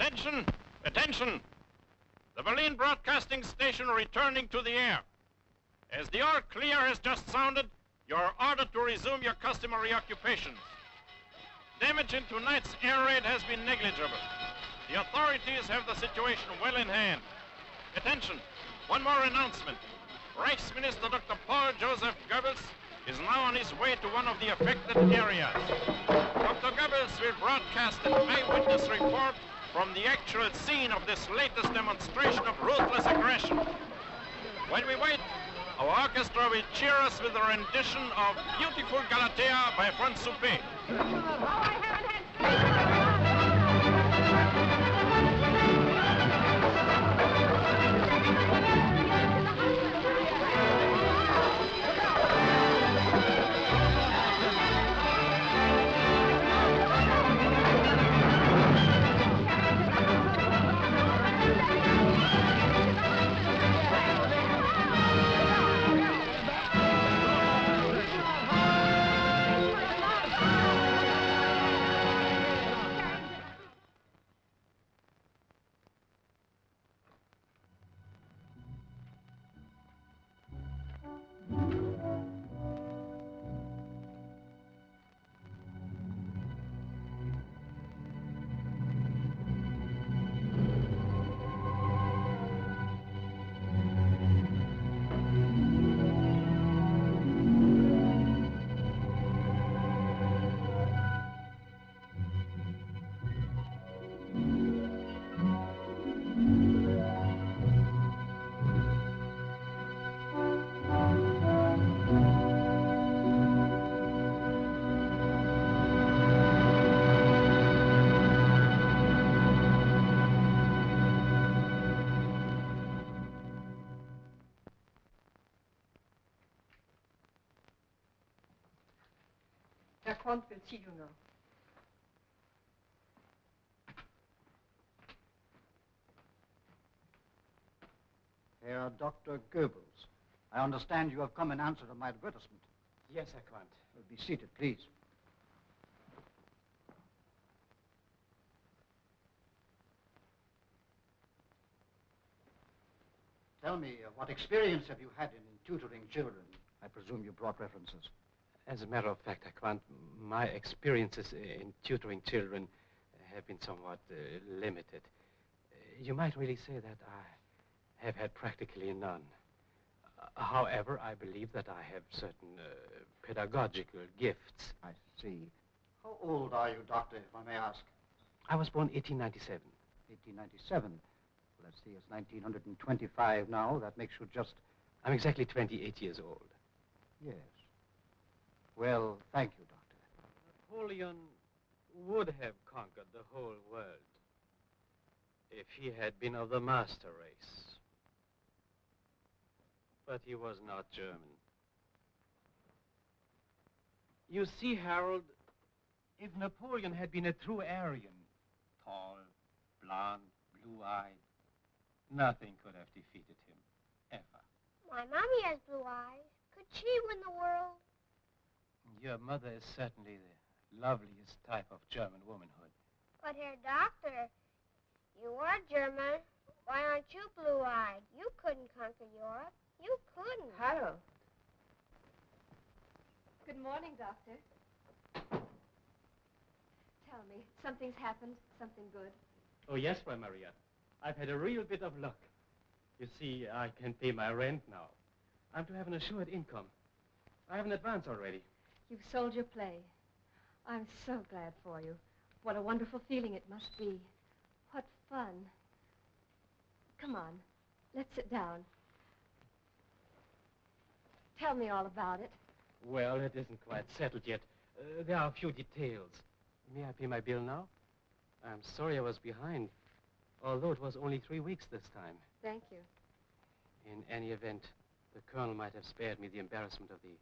Attention! Attention! The Berlin broadcasting station returning to the air. As the all clear has just sounded, you're ordered to resume your customary occupations. Damage in tonight's air raid has been negligible. The authorities have the situation well in hand. Attention! One more announcement. Reichsminister Dr. Paul Joseph Göbbels is now on his way to one of the affected areas. Dr. Göbbels will broadcast an eyewitness report from the actual scene of this latest demonstration of ruthless aggression. While we wait, our orchestra will cheer us with a rendition of Beautiful Galatea by Franz Suppé. Herr Quandt will see you now. Herr Dr. Göbbels, I understand you have come in answer to my advertisement. Yes, Herr Quandt. Be seated, please. Tell me, what experience have you had in tutoring children? I presume you brought references. As a matter of fact, Herr Quandt, my experiences in tutoring children have been somewhat limited. You might really say that I have had practically none. However, I believe that I have certain pedagogical gifts. I see. How old are you, Doctor, if I may ask? I was born 1897. 1897? Let's see, it's 1925 now. That makes you just... I'm exactly 28 years old. Yes. Well, thank you, Doctor. Napoleon would have conquered the whole world if he had been of the master race. But he was not German. You see, Harold, if Napoleon had been a true Aryan, tall, blonde, blue-eyed, nothing could have defeated him, ever. My mommy has blue eyes. Could she win the world? Your mother is certainly the loveliest type of German womanhood. But, Herr Doctor, you are German. Why aren't you blue-eyed? You couldn't conquer Europe. You couldn't. Hello. Good morning, Doctor. Tell me, something's happened, something good. Oh, yes, Frau Maria. I've had a real bit of luck. You see, I can pay my rent now. I'm to have an assured income. I have an advance already. You've sold your play. I'm so glad for you. What a wonderful feeling it must be. What fun. Come on, let's sit down. Tell me all about it. Well, it isn't quite settled yet. There are a few details. May I pay my bill now? I'm sorry I was behind, although it was only 3 weeks this time. Thank you. In any event, the Colonel might have spared me the embarrassment of the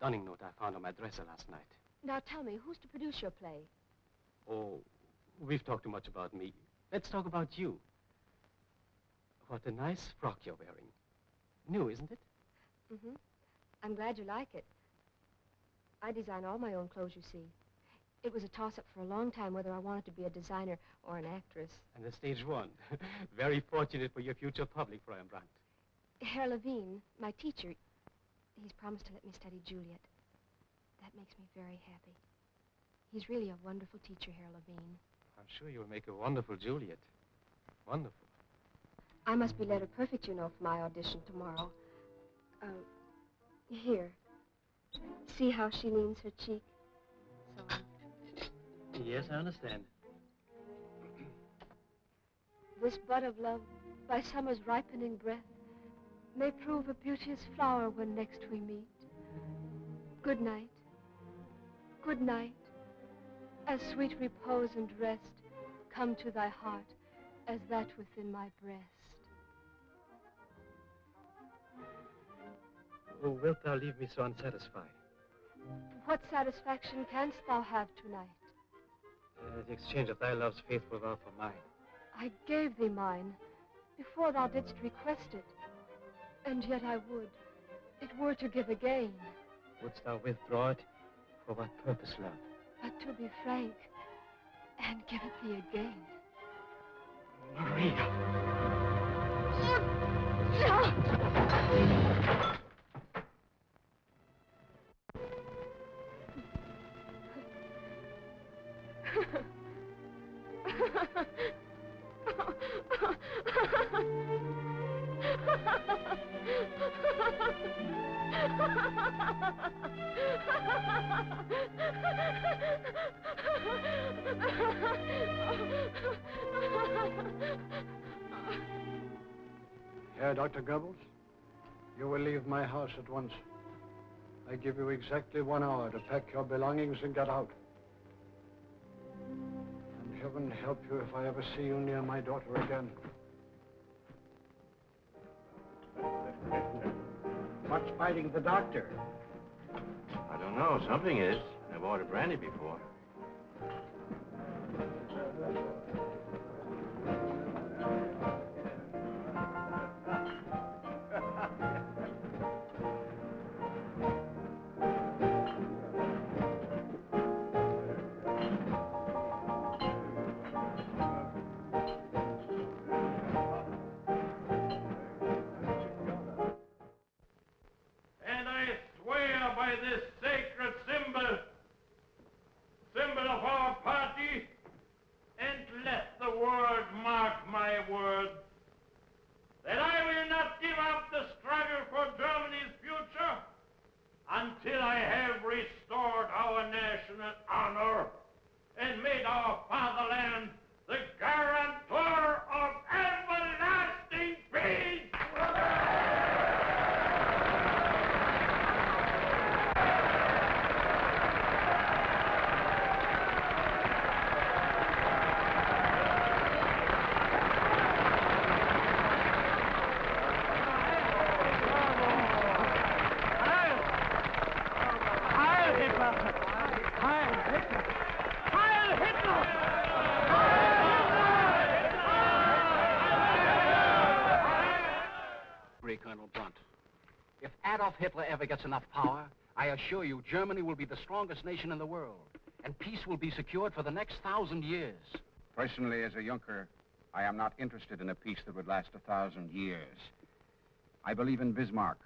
dunning note I found on my dresser last night. Now tell me, who's to produce your play? Oh, we've talked too much about me. Let's talk about you. What a nice frock you're wearing. New, isn't it? Mm-hmm. I'm glad you like it. I design all my own clothes, you see. It was a toss-up for a long time whether I wanted to be a designer or an actress. And the stage one. Very fortunate for your future public, Fräulein Brandt. Herr Levine, my teacher, he's promised to let me study Juliet. That makes me very happy. He's really a wonderful teacher, Herr Levine. I'm sure you'll make a wonderful Juliet. Wonderful. I must be letter perfect, you know, for my audition tomorrow. Here. See how she leans her cheek? So. Yes, I understand. This bud of love, by summer's ripening breath, may prove a beauteous flower when next we meet. Good night. Good night. As sweet repose and rest come to thy heart as that within my breast. Oh, wilt thou leave me so unsatisfied? What satisfaction canst thou have tonight? The exchange of thy love's faithful vow for mine. I gave thee mine before thou didst request it. And yet I would. It were to give again. Wouldst thou withdraw it? For what purpose, love? But to be frank, and give it thee again. Maria! Herr Dr. Göbbels, you will leave my house at once. I give you exactly 1 hour to pack your belongings and get out. And heaven help you if I ever see you near my daughter again. What's biting the doctor? I don't know. Something is. I've ordered brandy before. And I swear by this sacred symbol of our party, and let the word mark my words, that I will not give up the struggle for Germany's future until I have restored our national honor and made our fatherland the guarantor of everlasting peace. Colonel Brandt. If Adolf Hitler ever gets enough power, I assure you Germany will be the strongest nation in the world, and peace will be secured for the next 1,000 years. Personally, as a Junker, I am not interested in a peace that would last 1,000 years. I believe in Bismarck.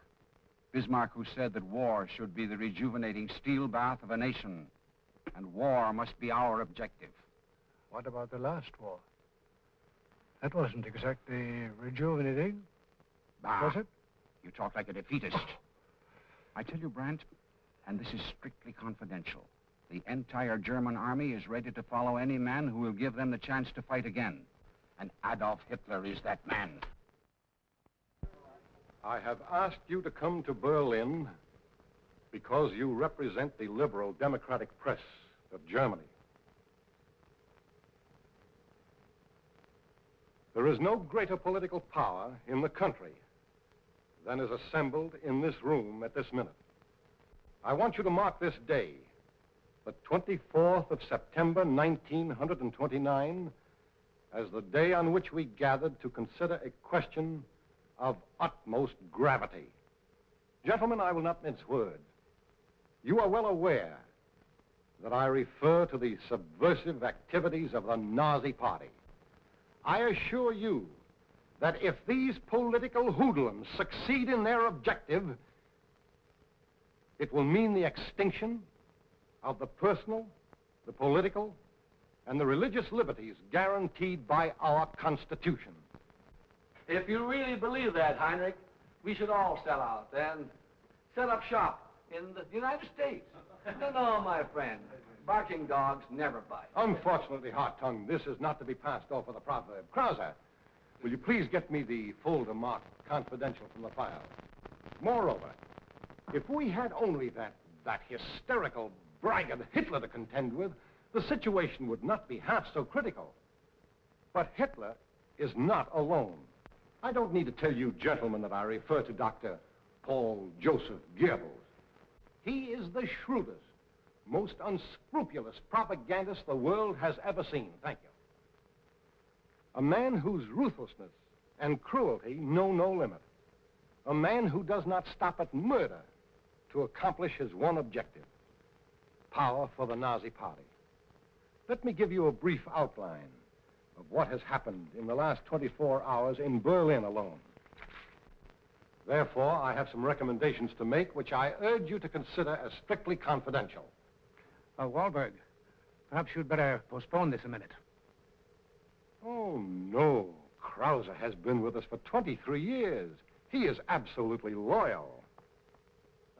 Bismarck, who said that war should be the rejuvenating steel bath of a nation, and war must be our objective. What about the last war? That wasn't exactly rejuvenating, was it? You talk like a defeatist. I tell you, Brandt, and this is strictly confidential, the entire German army is ready to follow any man who will give them the chance to fight again. And Adolf Hitler is that man. I have asked you to come to Berlin because you represent the liberal democratic press of Germany. There is no greater political power in the country than is assembled in this room at this minute. I want you to mark this day, the 24th of September, 1929, as the day on which we gathered to consider a question of utmost gravity. Gentlemen, I will not mince words. You are well aware that I refer to the subversive activities of the Nazi Party. I assure you that if these political hoodlums succeed in their objective, it will mean the extinction of the personal, the political, and the religious liberties guaranteed by our Constitution. If you really believe that, Heinrich, we should all sell out and set up shop in the United States. No, my friend. Barking dogs never bite. Unfortunately, Hot-Tongue, this is not to be passed off with a proverb. Krauser, will you please get me the folder marked confidential from the file? Moreover, if we had only that hysterical braggart Hitler to contend with, the situation would not be half so critical. But Hitler is not alone. I don't need to tell you gentlemen that I refer to Dr. Paul Joseph Göbbels. He is the shrewdest, most unscrupulous propagandist the world has ever seen. Thank you. A man whose ruthlessness and cruelty know no limit. A man who does not stop at murder to accomplish his one objective: power for the Nazi Party. Let me give you a brief outline of what has happened in the last 24 hours in Berlin alone. Therefore, I have some recommendations to make, which I urge you to consider as strictly confidential. Wahlberg, perhaps you'd better postpone this a minute. Oh, no. Krauser has been with us for 23 years. He is absolutely loyal.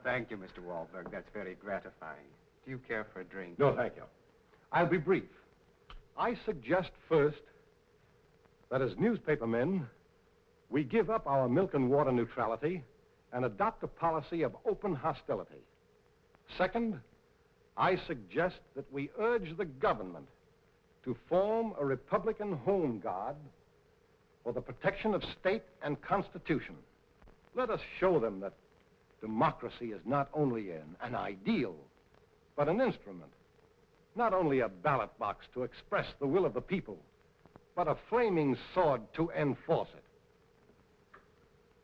Thank you, Mr. Wahlberg. That's very gratifying. Do you care for a drink? No, thank you. I'll be brief. I suggest first that as newspapermen, we give up our milk and water neutrality and adopt a policy of open hostility. Second, I suggest that we urge the government to form a Republican Home Guard for the protection of state and constitution. Let us show them that democracy is not only an ideal, but an instrument. Not only a ballot box to express the will of the people, but a flaming sword to enforce it.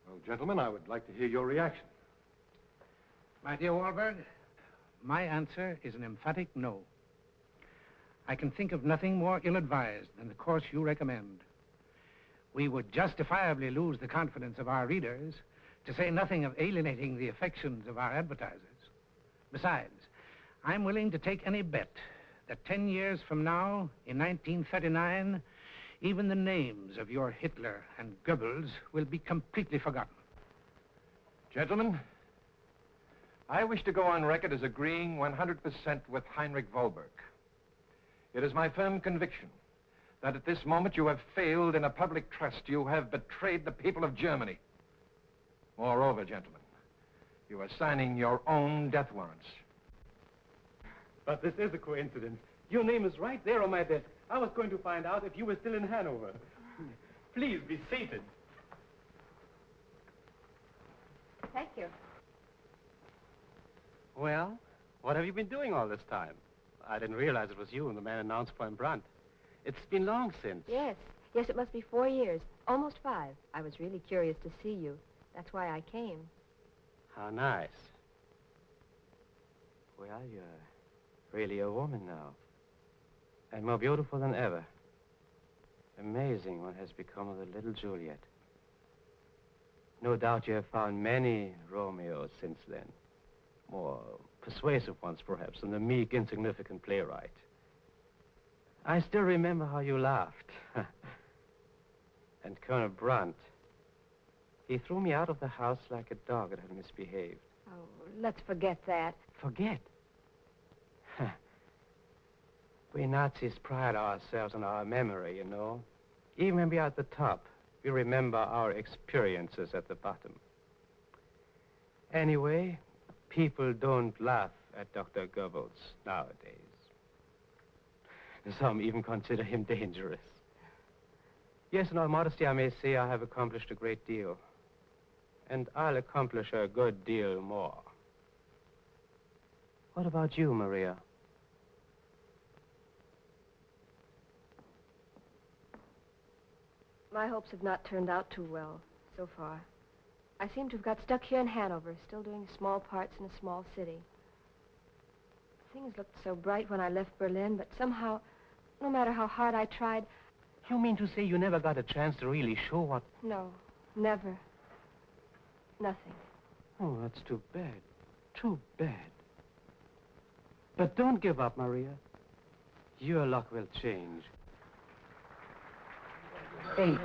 Well, gentlemen, I would like to hear your reaction. My dear Wahlberg, my answer is an emphatic no. I can think of nothing more ill-advised than the course you recommend. We would justifiably lose the confidence of our readers, to say nothing of alienating the affections of our advertisers. Besides, I'm willing to take any bet that 10 years from now, in 1939, even the names of your Hitler and Goebbels will be completely forgotten. Gentlemen, I wish to go on record as agreeing 100% with Heinrich Vollberg. It is my firm conviction that at this moment you have failed in a public trust. You have betrayed the people of Germany. Moreover, gentlemen, you are signing your own death warrants. But this is a coincidence. Your name is right there on my desk. I was going to find out if you were still in Hanover. Please be seated. Thank you. Well, what have you been doing all this time? I didn't realize it was you and the man announced Colonel Brandt. It's been long since. Yes, it must be 4 years. Almost 5. I was really curious to see you. That's why I came. How nice. Well, you're really a woman now. And more beautiful than ever. Amazing what has become of the little Juliet. No doubt you have found many Romeos since then. More persuasive ones, perhaps, than the meek, insignificant playwright. I still remember how you laughed. And Colonel Brandt, he threw me out of the house like a dog that had misbehaved. Oh, let's forget that. Forget? We Nazis pride ourselves on our memory, you know. Even when we are at the top, we remember our experiences at the bottom. Anyway, people don't laugh at Dr. Göbbels nowadays. Some even consider him dangerous. Yes, in all modesty, I may say I have accomplished a great deal. And I'll accomplish a good deal more. What about you, Maria? My hopes have not turned out too well so far. I seem to have got stuck here in Hanover, still doing small parts in a small city. Things looked so bright when I left Berlin, but somehow, no matter how hard I tried... You mean to say you never got a chance to really show what... No, never. Nothing. Oh, that's too bad. Too bad. But don't give up, Maria. Your luck will change. 8.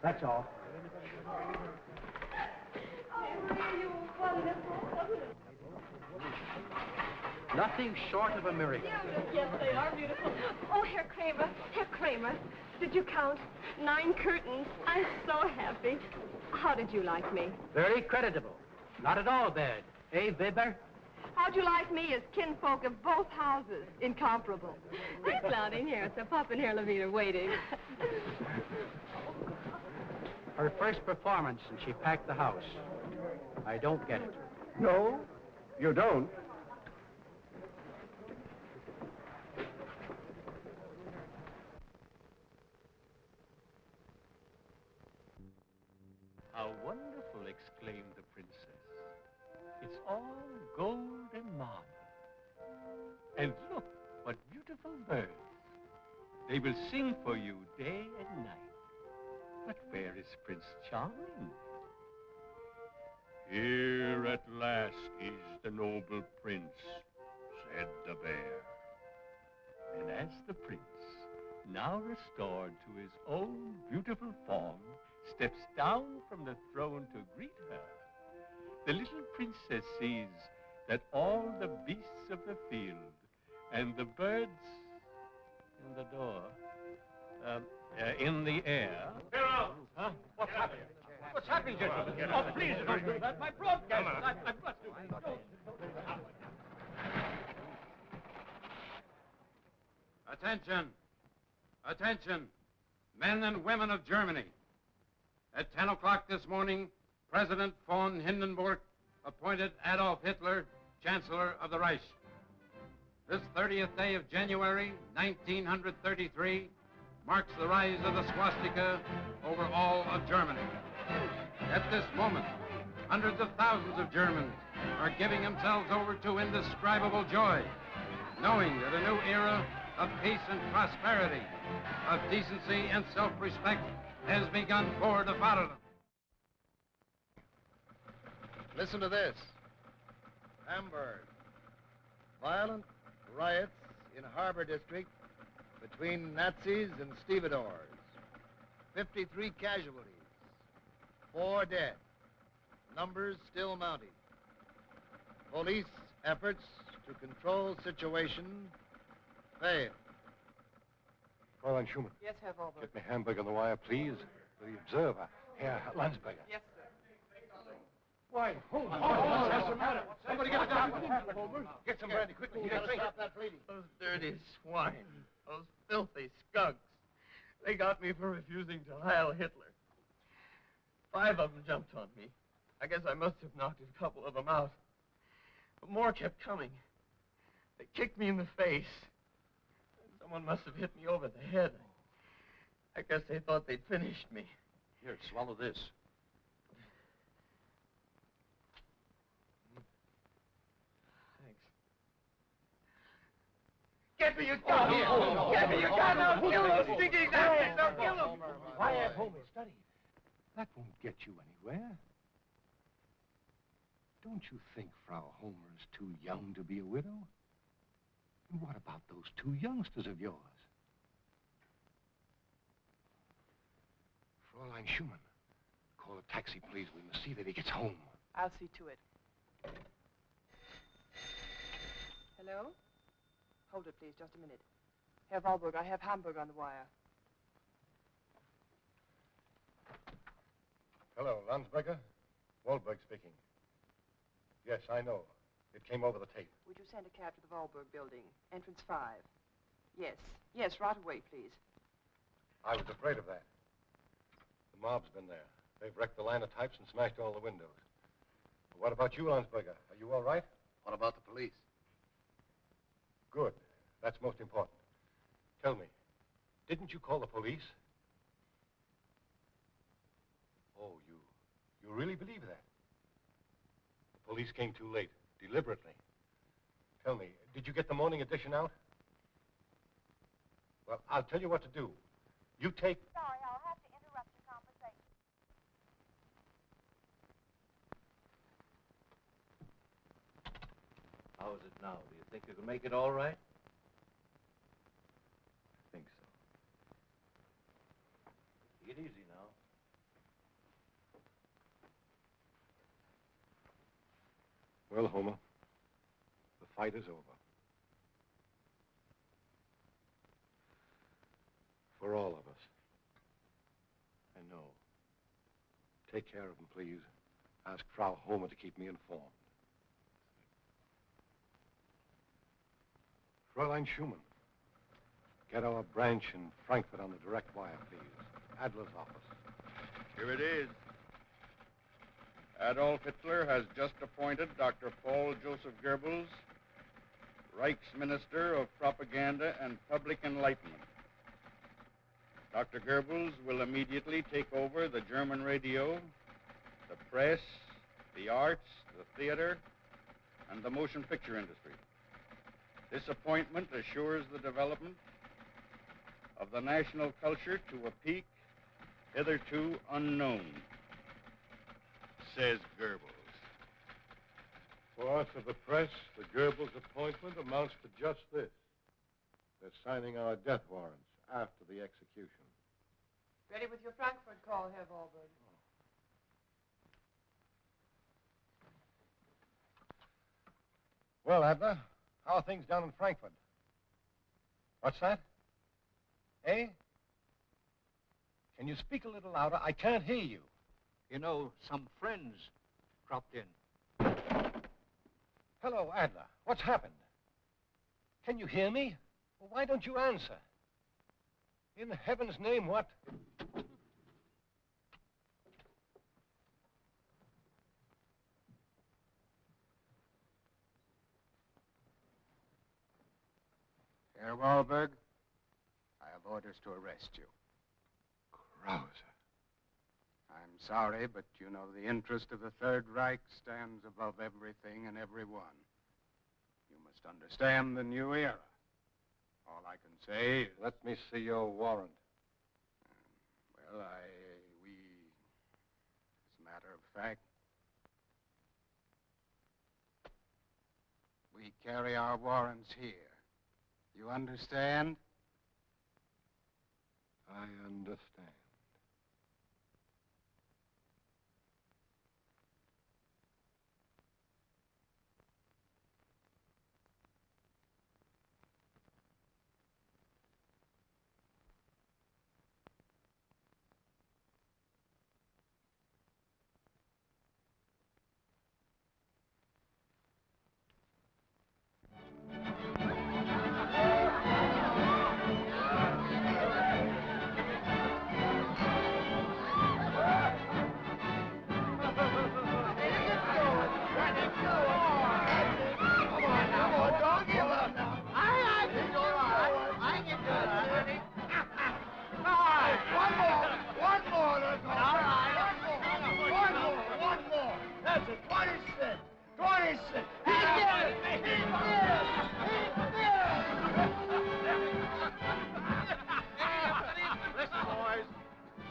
That's all. Nothing short of a miracle. Yes, they are beautiful. Oh, Herr Kramer, did you count 9 curtains? I'm so happy. How did you like me? Very creditable. Not at all bad. Eh, Weber? How'd you like me as kinfolk of both houses? Incomparable. There's Cloudy here. It's a pup and Herr Levine waiting. Her first performance, and she packed the house. I don't get it. No, you don't. How wonderful, exclaimed the princess. It's all gold and marble. And look, what beautiful birds. They will sing for you day and night. But where is Prince Charming? Here at last is the noble prince, said the bear. And as the prince, now restored to his own beautiful form, steps down from the throne to greet her, the little princess sees that all the beasts of the field and the birds in the door, in the air... Hero! Huh? What's happening? What's happening, gentlemen? Oh, please, don't do that. My broadcast. I must do it. Attention! Attention! Men and women of Germany. At 10 o'clock this morning, President von Hindenburg appointed Adolf Hitler Chancellor of the Reich. This 30th day of January, 1933, marks the rise of the swastika over all of Germany. At this moment, hundreds of thousands of Germans are giving themselves over to indescribable joy, knowing that a new era of peace and prosperity, of decency and self-respect has begun for the Vaterland. Listen to this. Hamburg. Violent riots in Harbor District between Nazis and stevedores. 53 casualties. 4 dead. Numbers still mounting. Police efforts to control situation fail. Fräulein Schumann. Yes, Herr Wolberg. Get me Hamburg on the wire, please. The Observer, Herr Landsberger. Yes, sir. Why, hold on. What's the matter? Somebody get a doctor. Get some brandy, quickly. You gotta stop that bleeding. Those dirty swine. Those filthy skunks. They got me for refusing to Heil Hitler. 5 of them jumped on me. I guess I must have knocked a couple of them out. But more kept coming. They kicked me in the face. Someone must have hit me over the head. I guess they thought they'd finished me. Here, swallow this. Thanks. Get me, you gun! Get me, you gun! I'll kill those stinking Nazis! I'll kill them! Quiet, Homer, study. That won't get you anywhere. Don't you think Frau Homer is too young to be a widow? And what about those 2 youngsters of yours? Fräulein Schumann, call a taxi, please. We must see that he gets home. I'll see to it. Hello? Hold it, please, just a minute. Herr Walburg, I have Hamburg on the wire. Hello, Landsberger. Wahlberg speaking. Yes, I know. It came over the tape. Would you send a cab to the Walburg building, entrance 5? Yes. Yes, right away, please. I was afraid of that. The mob's been there. They've wrecked the linotypes and smashed all the windows. What about you, Landsberger? Are you all right? What about the police? Good. That's most important. Tell me, didn't you call the police? Oh, you really believe that? The police came too late, deliberately. Tell me, did you get the morning edition out? Well, I'll tell you what to do. You take... Sorry, I'll have to interrupt your conversation. How is it now? Do you think you can make it all right? I think so. Take it easy now. Well, Homer, the fight is over. For all of us. I know. Take care of him, please. Ask Frau Homer to keep me informed. Fräulein Schumann, get our branch in Frankfurt on the direct wire, please. Adler's office. Here it is. Adolf Hitler has just appointed Dr. Paul Joseph Göbbels, Reichsminister of Propaganda and Public Enlightenment. Dr. Göbbels will immediately take over the German radio, the press, the arts, the theater, and the motion picture industry. This appointment assures the development of the national culture to a peak hitherto unknown, says Göbbels. For us of the press, the Goebbels appointment amounts to just this. They're signing our death warrants after the execution. Ready with your Frankfurt call, Herr Wahlberg. Well, Adler, how are things down in Frankfurt? What's that? Eh? Can you speak a little louder? I can't hear you. You know, some friends dropped in. Hello, Adler. What's happened? Can you hear me? Well, why don't you answer? In heaven's name, what? Herr Wahlberg, I have orders to arrest you. Krauser. I'm sorry, but you know the interest of the Third Reich stands above everything and everyone. You must understand the new era. All I can say is... Let me see your warrant. Well, as a matter of fact, we carry our warrants here. You understand? I understand.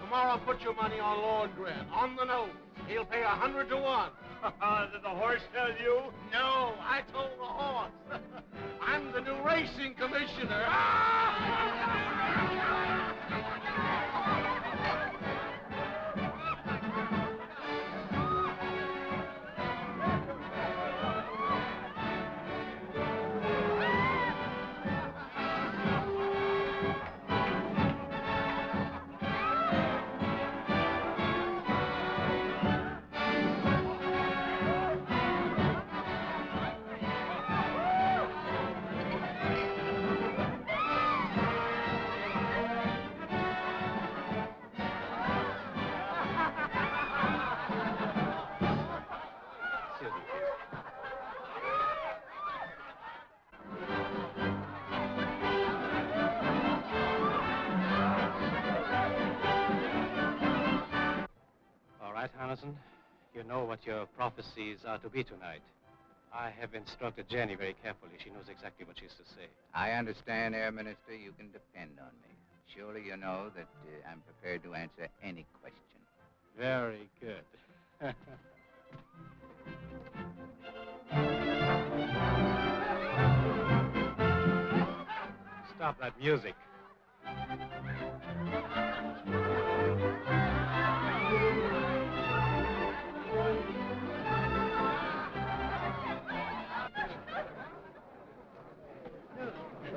Tomorrow, put your money on Lorngren, on the nose. He'll pay 100 to 1. Did the horse tell you? No, I told the horse. I'm the new racing commissioner. You know what your prophecies are to be tonight. I have instructed Jenny very carefully. She knows exactly what she's to say. I understand, Herr Minister. You can depend on me. Surely you know that I'm prepared to answer any question. Very good. Stop that music.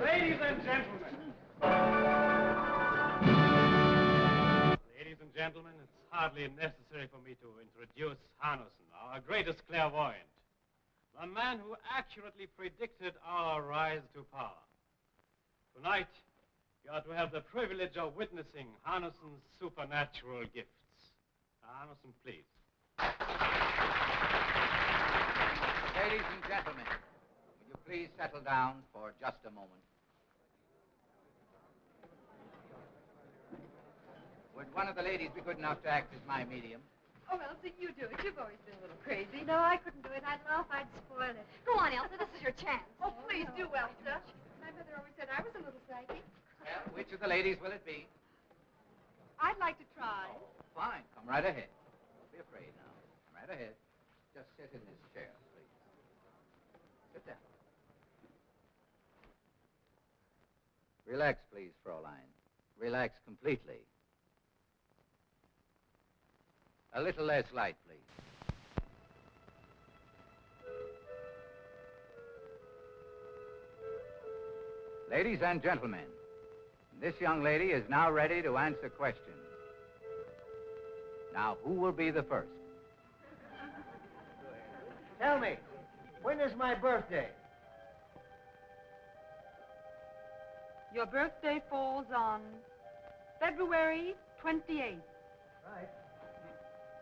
Ladies and gentlemen. Ladies and gentlemen, it's hardly necessary for me to introduce Hannussen, our greatest clairvoyant. The man who accurately predicted our rise to power. Tonight, you are to have the privilege of witnessing Hannussen's supernatural gifts. Hannussen, please. Ladies and gentlemen, will you please settle down for just a moment? Would one of the ladies be good enough to act as my medium? Oh, Elsa, you do it. You've always been a little crazy. No, I couldn't do it. I'd laugh. I'd spoil it. Go on, Elsa. This is your chance. Oh, please do, Elsa. My mother always said I was a little psychic. Well, which of the ladies will it be? I'd like to try. Oh, fine. Come right ahead. Don't be afraid now. Come right ahead. Just sit in this chair, please. Sit down. Relax, please, Fraulein. Relax completely. A little less light, please. Ladies and gentlemen, this young lady is now ready to answer questions. Now, who will be the first? Tell me, when is my birthday? Your birthday falls on February 28th. Right.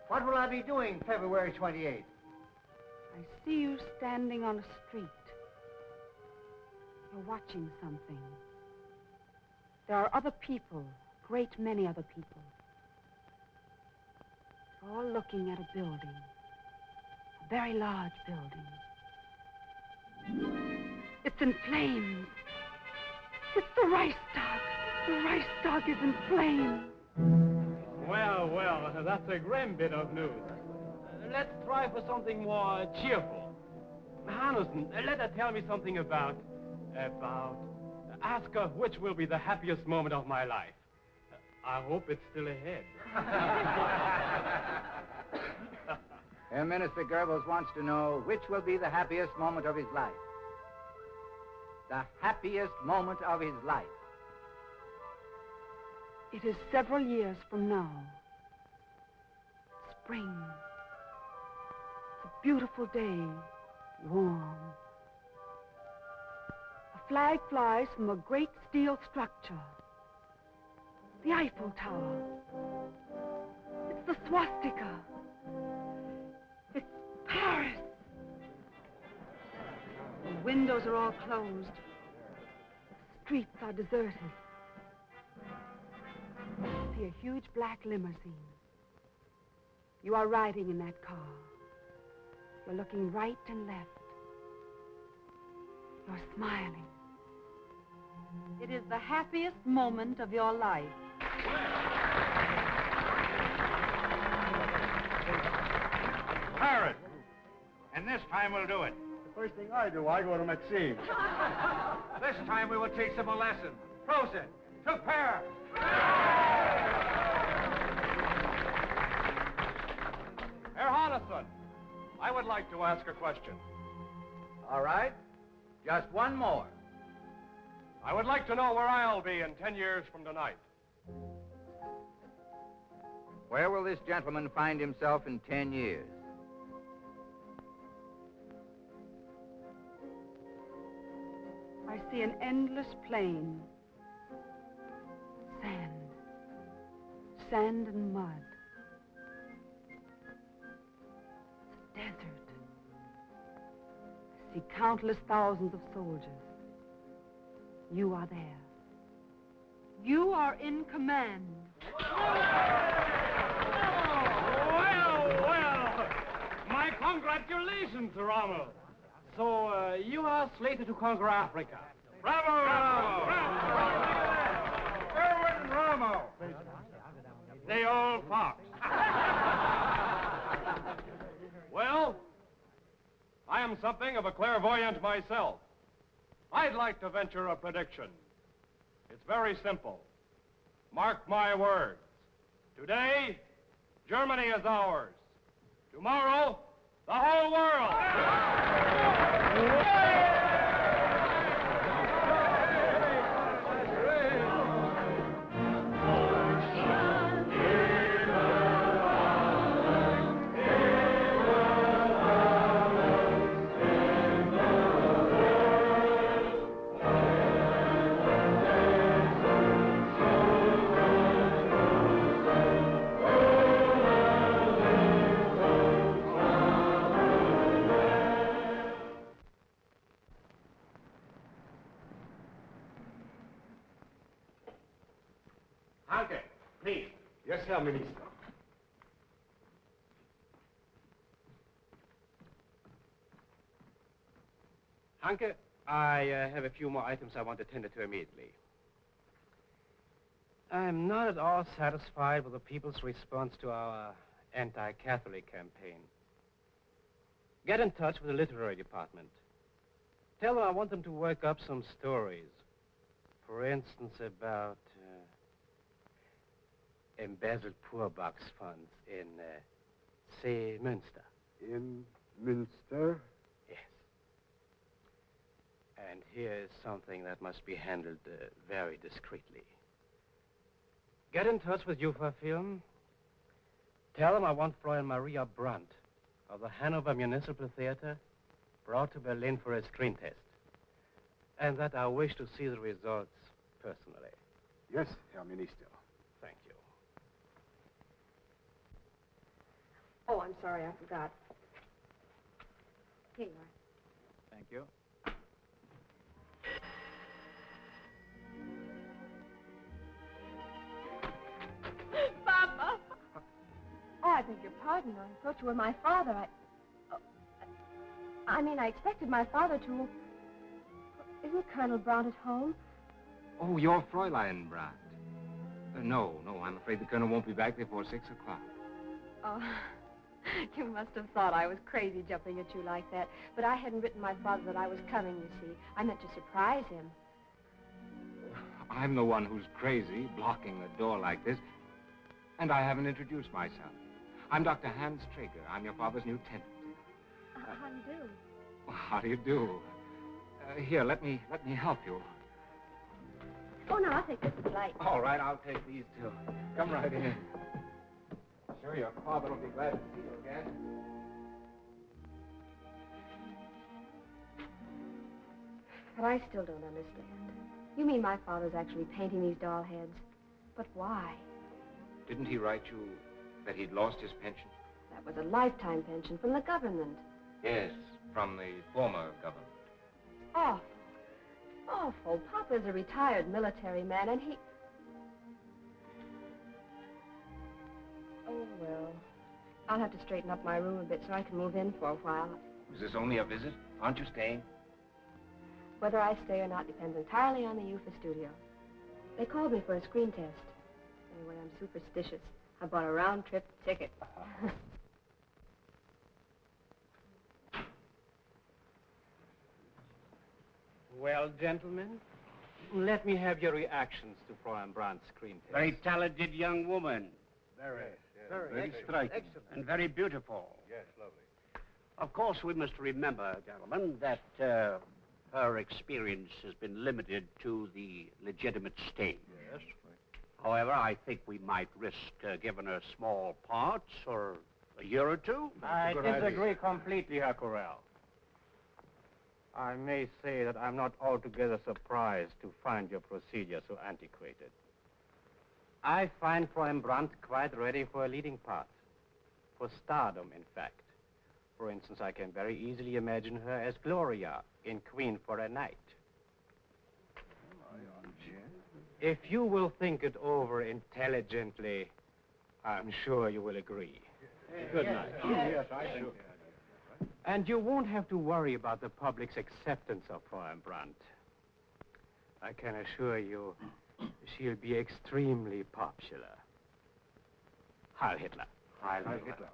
What will I be doing February 28th? I see you standing on a street. You're watching something. There are other people, a great many other people. They're all looking at a building, a very large building. It's in flames. It's the Reichstag. The Reichstag is in flames. Well, well, that's a grim bit of news. Let's try for something more cheerful. Hannussen, let her tell me something about... Ask her which will be the happiest moment of my life. I hope it's still ahead. Herr Minister Goebbels wants to know which will be the happiest moment of his life. The happiest moment of his life. It is several years from now. Spring. It's a beautiful day, warm. A flag flies from a great steel structure. The Eiffel Tower. It's the swastika. It's Paris. The windows are all closed. The streets are deserted. I see a huge black limousine. You are riding in that car. You're looking right and left. You're smiling. It is the happiest moment of your life. Paris. And this time we'll do it. The first thing I do, I go to Maxime. This time we will teach them a lesson. Prosit. To Paris. Herr Hannussen, I would like to ask a question. All right. Just one more. I would like to know where I'll be in 10 years from tonight. Where will this gentleman find himself in 10 years? I see an endless plain. Sand. Sand and mud. It's a desert. I see countless thousands of soldiers. You are there. You are in command. Well, well, Congratulations, Rommel. So, you are slated to conquer Africa. Bravo! Erwin Rommel! They all fox. Well, I am something of a clairvoyant myself. I'd like to venture a prediction. It's very simple. Mark my words. Today, Germany is ours. Tomorrow, the whole world. Hanke, please. Yes, Herr Minister. Hanke, I have a few more items I want attended to immediately. I'm not at all satisfied with the people's response to our anti-Catholic campaign. Get in touch with the literary department. Tell them I want them to work up some stories. For instance, about embezzled poor box funds in, say, Münster. In Münster? Yes. And here is something that must be handled very discreetly. Get in touch with Ufer Film. Tell them I want Fräulein Maria Brandt of the Hannover Municipal Theater brought to Berlin for a screen test. And that I wish to see the results personally. Yes, Herr Minister. Thank you. Oh, I'm sorry, I forgot. Here you are. Thank you. Papa! Oh, I beg your pardon. I thought you were my father. I mean, I expected my father to... Isn't Colonel Brandt at home? Oh, you're Fräulein Brandt. No, I'm afraid the Colonel won't be back before 6 o'clock. Oh, you must have thought I was crazy jumping at you like that. But I hadn't written my father that I was coming, you see. I meant to surprise him. I'm the one who's crazy, blocking the door like this. And I haven't introduced myself. I'm Dr. Hans Traeger. I'm your father's new tenant. How do you do? How do you do? Here, let me help you. Oh, no, I'll take this light. All right, I'll take these two. Come right in. Sure, your father will be glad to see you again. But I still don't understand. You mean my father's actually painting these doll heads? But why? Didn't he write you that he'd lost his pension? That was a lifetime pension from the government. Yes, from the former government. Awful. Awful. Papa's a retired military man, and he... Oh, well. I'll have to straighten up my room a bit so I can move in for a while. Is this only a visit? Aren't you staying? Whether I stay or not depends entirely on the UFA studio. They called me for a screen test. Anyway, I'm superstitious. I bought a round-trip ticket. Well, gentlemen, let me have your reactions to Fräulein Brandt's screen test. Very talented young woman. Very striking. excellent. And very beautiful. Yes, lovely. Of course, we must remember, gentlemen, that her experience has been limited to the legitimate stage. Yes. However, I think we might risk giving her small parts for a year or two. I disagree completely, Herr Corral. I may say that I'm not altogether surprised to find your procedure so antiquated. I find Fräulein Brandt quite ready for a leading part. For stardom, in fact. For instance, I can very easily imagine her as Gloria in Queen for a Night. If you will think it over intelligently, I'm sure you will agree. Good night. Yes, I think. And you won't have to worry about the public's acceptance of Colonel Brandt. I can assure you, she'll be extremely popular. Heil Hitler. Heil Hitler.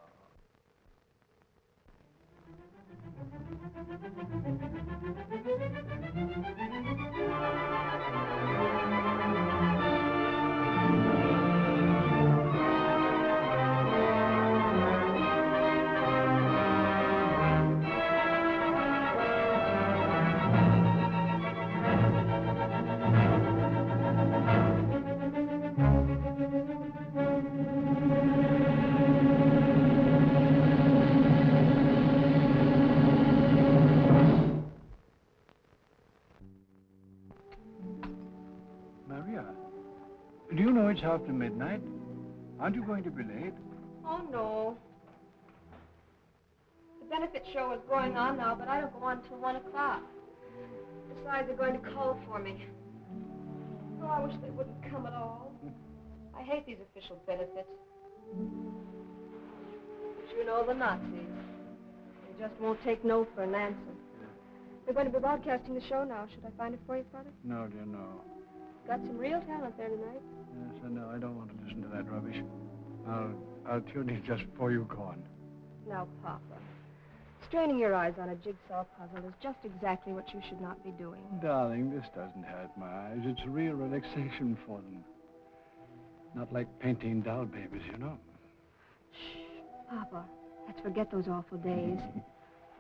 Maria, do you know it's after midnight? Aren't you going to be late? Oh, no. The benefit show is going on now, but I don't go on until 1 o'clock. Besides, they're going to call for me. Oh, I wish they wouldn't come at all. I hate these official benefits. But you know the Nazis. They just won't take no for an answer. They're going to be broadcasting the show now. Should I find it for you, Father? No, dear, no. Got some real talent there tonight. Yes, I know. I don't want to listen to that rubbish. I'll tune in just before you go on. Now, Papa, straining your eyes on a jigsaw puzzle is just exactly what you should not be doing. Darling, this doesn't hurt my eyes. It's a real relaxation for them. Not like painting doll babies, you know. Shh, Papa. Let's forget those awful days.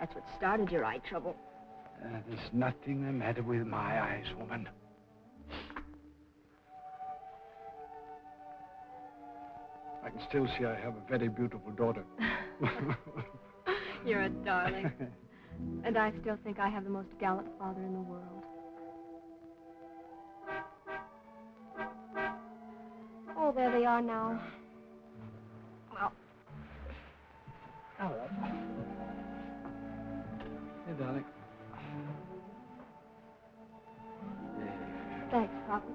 That's what started your eye trouble. There's nothing the matter with my eyes, woman. I can still see I have a very beautiful daughter. You're a darling. And I still think I have the most gallant father in the world. Oh, there they are now. Well, all right. Hey, darling. Thanks, Papa.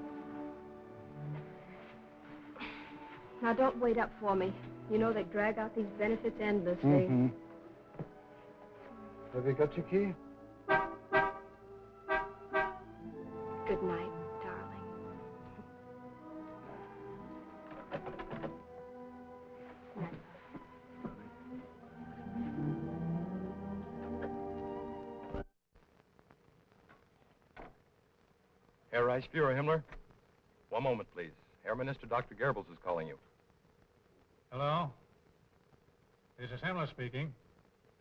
Now, don't wait up for me. You know they drag out these benefits endlessly. Mm-hmm. Have you got your key? Good night, darling. Herr Reichsfuhrer Himmler? One moment, please. Herr Minister Dr. Goebbels is calling you. Hello? This is Himmler speaking.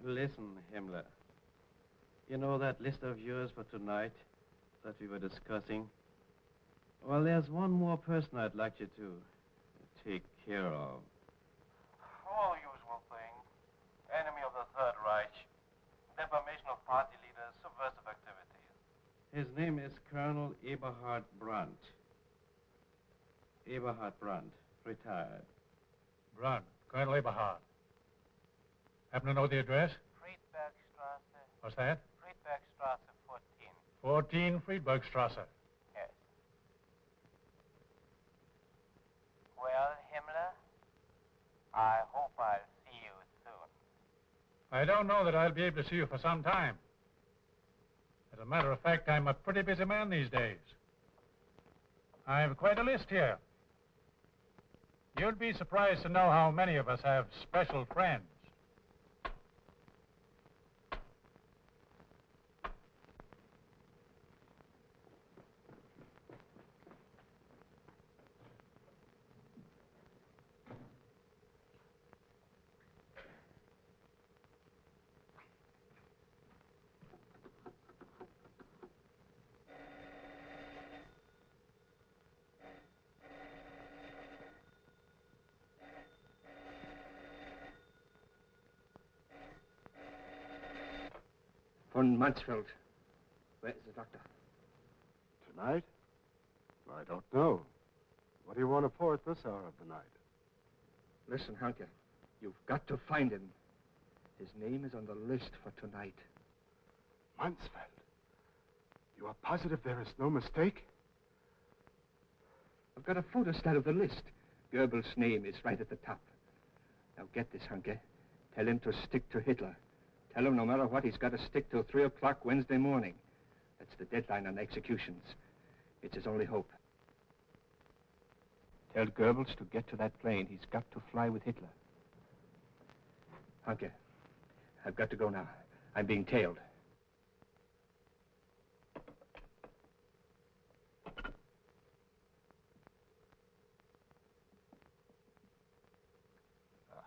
Listen, Himmler. You know that list of yours for tonight that we were discussing? Well, there's one more person I'd like you to take care of. All usual things. Enemy of the Third Reich. Defamation of party leaders, subversive activities. His name is Colonel Eberhard Brandt. Eberhard Brandt, retired. Brandt, Colonel Eberhard. Happen to know the address? Friedbergstrasse. What's that? Friedbergstrasse 14. 14 Friedbergstrasse. Yes. Well, Himmler, I hope I'll see you soon. I don't know that I'll be able to see you for some time. As a matter of fact, I'm a pretty busy man these days. I've quite a list here. You'd be surprised to know how many of us have special friends. Von Mansfeld. Where is the doctor? Tonight? I don't know. What do you want to pour at this hour of the night? Listen, Hanke. You've got to find him. His name is on the list for tonight. Mansfeld. You are positive there is no mistake? I've got a photostat of the list. Goebbels' name is right at the top. Now get this, Hanke. Tell him to stick to Hitler. Tell him no matter what, he's got to stick till 3 o'clock Wednesday morning. That's the deadline on executions. It's his only hope. Tell Goebbels to get to that plane. He's got to fly with Hitler. Hanke, I've got to go now. I'm being tailed.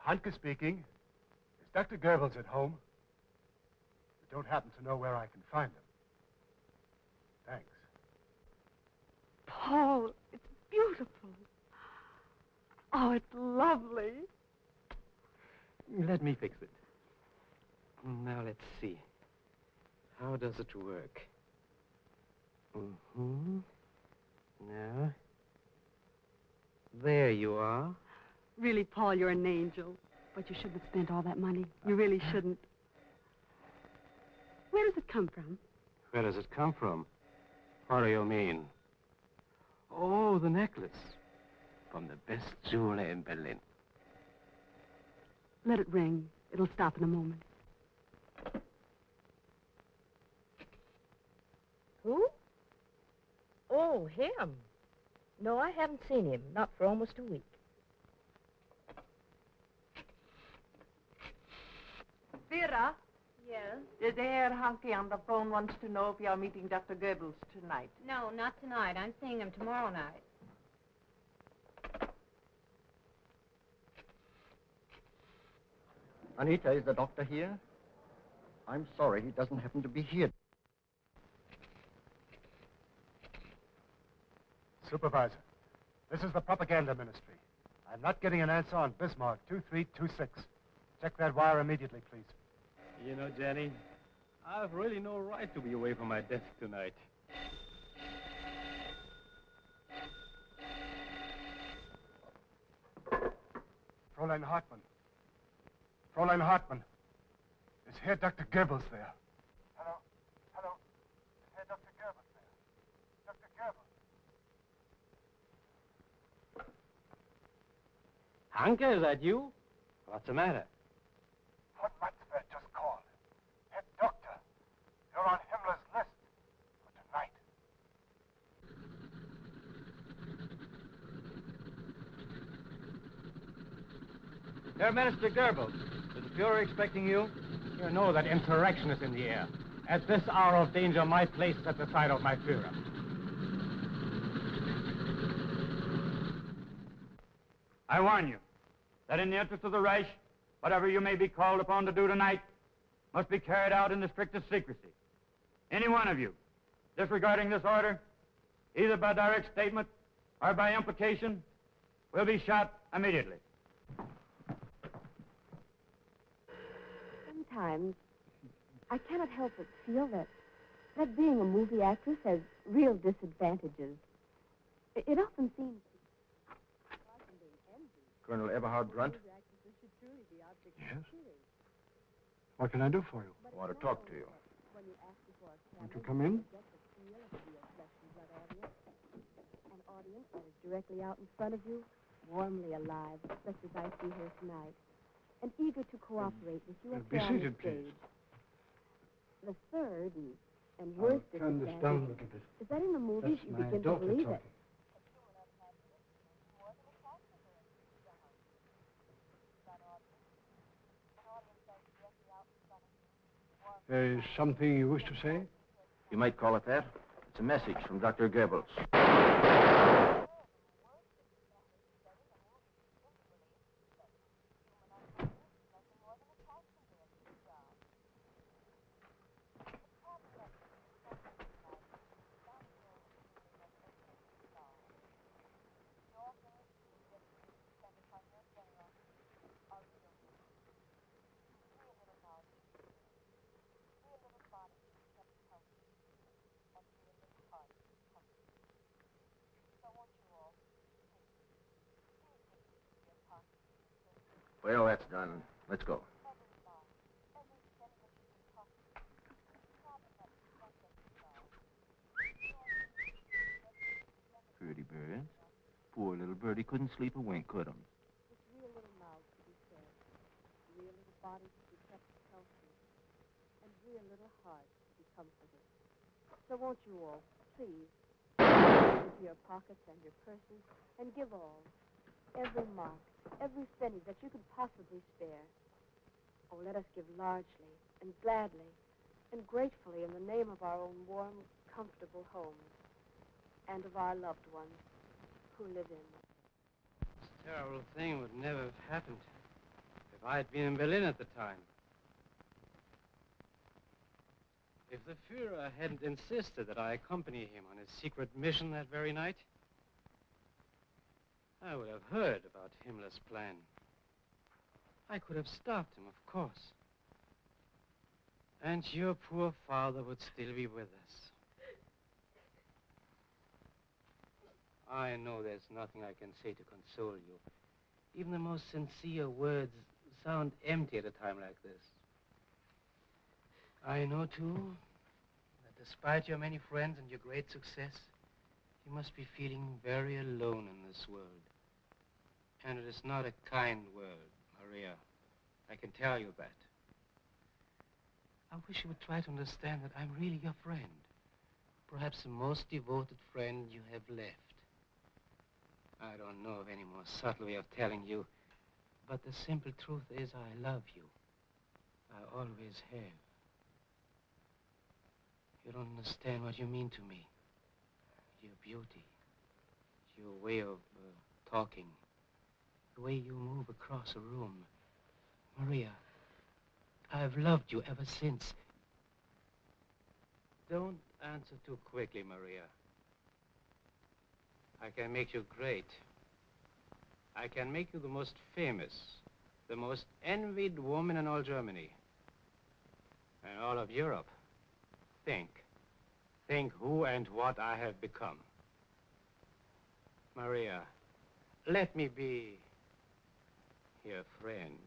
Hanke speaking. Is Dr. Goebbels at home? You don't happen to know where I can find him. Thanks. Paul, it's beautiful. Oh, it's lovely. Let me fix it. Now, let's see. How does it work? Now. There you are. Really, Paul, you're an angel. But you shouldn't have spent all that money. You really shouldn't. Where does it come from? Where does it come from? What do you mean? Oh, the necklace. From the best jeweler in Berlin. Let it ring. It'll stop in a moment. Who? Oh, him. No, I haven't seen him. Not for almost a week. Vera? Yes? The Herr Hanke on the phone wants to know if you're meeting Dr. Goebbels tonight. No, not tonight. I'm seeing him tomorrow night. Anita, is the doctor here? I'm sorry, he doesn't happen to be here. Supervisor, this is the propaganda ministry. I'm not getting an answer on Bismarck 2326. Check that wire immediately, please. You know, Jenny, I've really no right to be away from my desk tonight. Fräulein Hartmann. Fräulein Hartmann. Is Herr Dr. Goebbels there? Hello? Hello? Is Herr Dr. Goebbels there? Dr. Goebbels? Hanke, is that you? What's the matter? Von Matzfeld just called. Herr Doctor, you're on Himmler's list for tonight. Herr Minister Goebbels, is the Fuhrer expecting you? You know that insurrection is in the air. At this hour of danger, my place is at the side of my Fuhrer. I warn you that in the interest of the Reich, whatever you may be called upon to do tonight must be carried out in the strictest secrecy. Any one of you disregarding this order, either by direct statement or by implication, will be shot immediately. Sometimes I cannot help but feel that being a movie actress has real disadvantages. It often seems... Colonel Eberhard Brandt? Yes? What can I do for you? I want to talk to you. Won't you come in? An audience that is directly out in front of you, warmly alive, such as I see here tonight, and eager to cooperate with you up Be there on the seated, please. stage. The third and worst Turn this down a little bit. is that in the movies That's you my begin to daughter believe talking. it. There is something you wish to say? You might call it that. It's a message from Dr. Goebbels. Well, that's done. Let's go. Pretty bird. Poor little birdie couldn't sleep a wink, could him? With real little mouths to be fed, real little bodies to be kept healthy, So won't you all, please, into your pockets and your purses and give all, every mark, every penny that you could possibly spare. Oh, let us give largely and gladly and gratefully in the name of our own warm, comfortable homes and of our loved ones who live in them. This terrible thing would never have happened if I had been in Berlin at the time. If the Führer hadn't insisted that I accompany him on his secret mission that very night, I would have heard about Himmler's plan. I could have stopped him, of course. And your poor father would still be with us. I know there's nothing I can say to console you. Even the most sincere words sound empty at a time like this. I know, too, that despite your many friends and your great success, you must be feeling very alone in this world. And it is not a kind world, Maria. I can tell you that. I wish you would try to understand that I'm really your friend. Perhaps the most devoted friend you have left. I don't know of any more subtle way of telling you, but the simple truth is I love you. I always have. You don't understand what you mean to me. Your beauty, your way of talking, the way you move across a room. Maria, I've loved you ever since. Don't answer too quickly, Maria. I can make you great. I can make you the most famous, the most envied woman in all Germany. And all of Europe. Think who and what I have become. Maria, let me be your friend.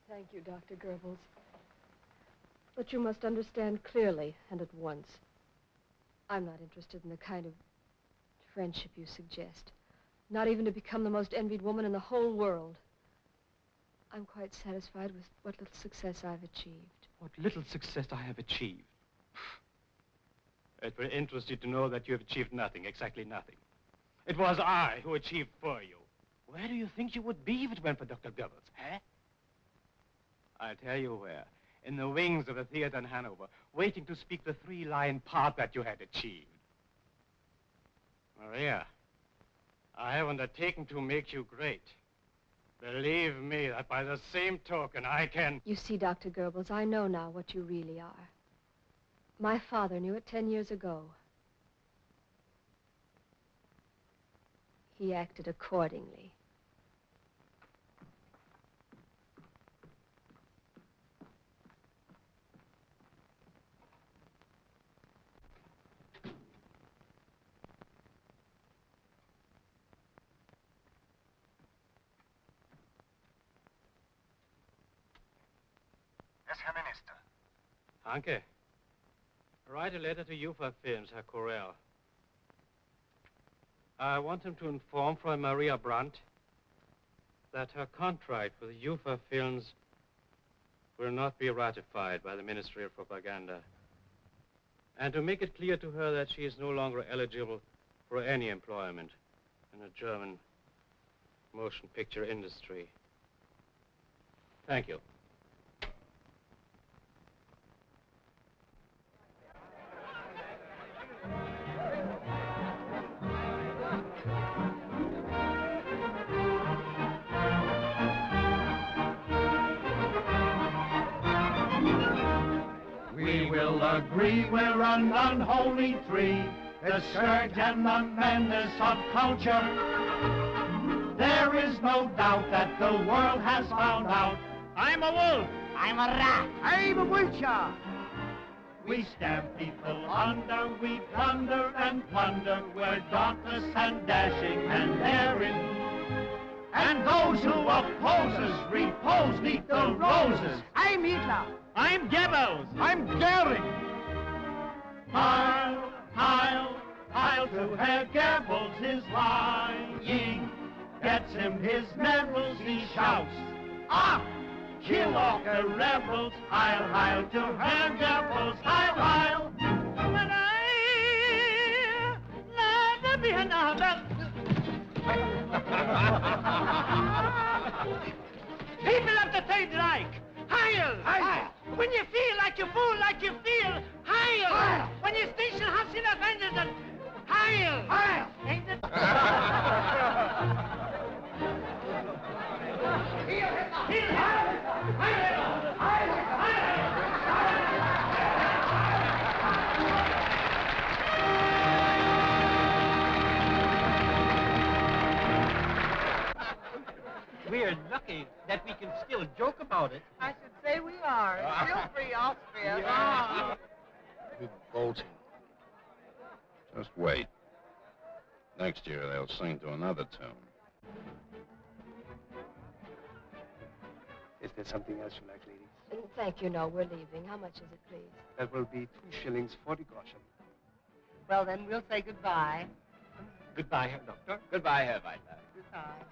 Thank you, Dr. Göbbels. But you must understand clearly and at once. I'm not interested in the kind of friendship you suggest. Not even to become the most envied woman in the whole world. I'm quite satisfied with what little success I've achieved. What little success I have achieved. It will interest you to know that you have achieved nothing, exactly nothing. It was I who achieved for you. Where do you think you would be if it weren't for Dr. Göbbels, eh? I'll tell you where. In the wings of the theater in Hannover, waiting to speak the three-line part that you had achieved. Maria, I have undertaken to make you great. Believe me that by the same token I can... You see, Dr. Göbbels, I know now what you really are. My father knew it 10 years ago. He acted accordingly. Yes, Herr Minister. Hanke, write a letter to UFA Films, Herr Correll. I want him to inform Frau Maria Brandt that her contract with UFA Films will not be ratified by the Ministry of Propaganda, and to make it clear to her that she is no longer eligible for any employment in the German motion picture industry. Thank you. We will agree we're an unholy three, the scourge and the menace of culture. There is no doubt that the world has found out. I'm a wolf. I'm a rat. I'm a vulture. We stamp people under, we plunder and plunder. We're dauntless and dashing and daring. And those who oppose us repose neath the roses. I'm Hitler. I'm Goebbels. I'm Goering. Heil, heil, heil to Herr Goebbels, his lying gets him his medals, he shouts. Ah, kill off the rebels. Heil, heil to Herr Goebbels, heil, heil. When I land at Vienna, people of the Third Reich, heil, heil. When you feel like you fool, like you feel, heil. Heil. When you station has in offended, heil, heil. Ain't it? We're lucky that we can still joke about it. I should say we are. Still free Austria. Yeah. Revolting. Just wait. Next year they'll sing to another tune. Is there something else you like, ladies? Thank you, no, we're leaving. How much is it, please? That will be 2 shillings 40 groschen. Well, then we'll say goodbye. Goodbye, Herr Doctor. Goodbye, Herr Weidler. Goodbye.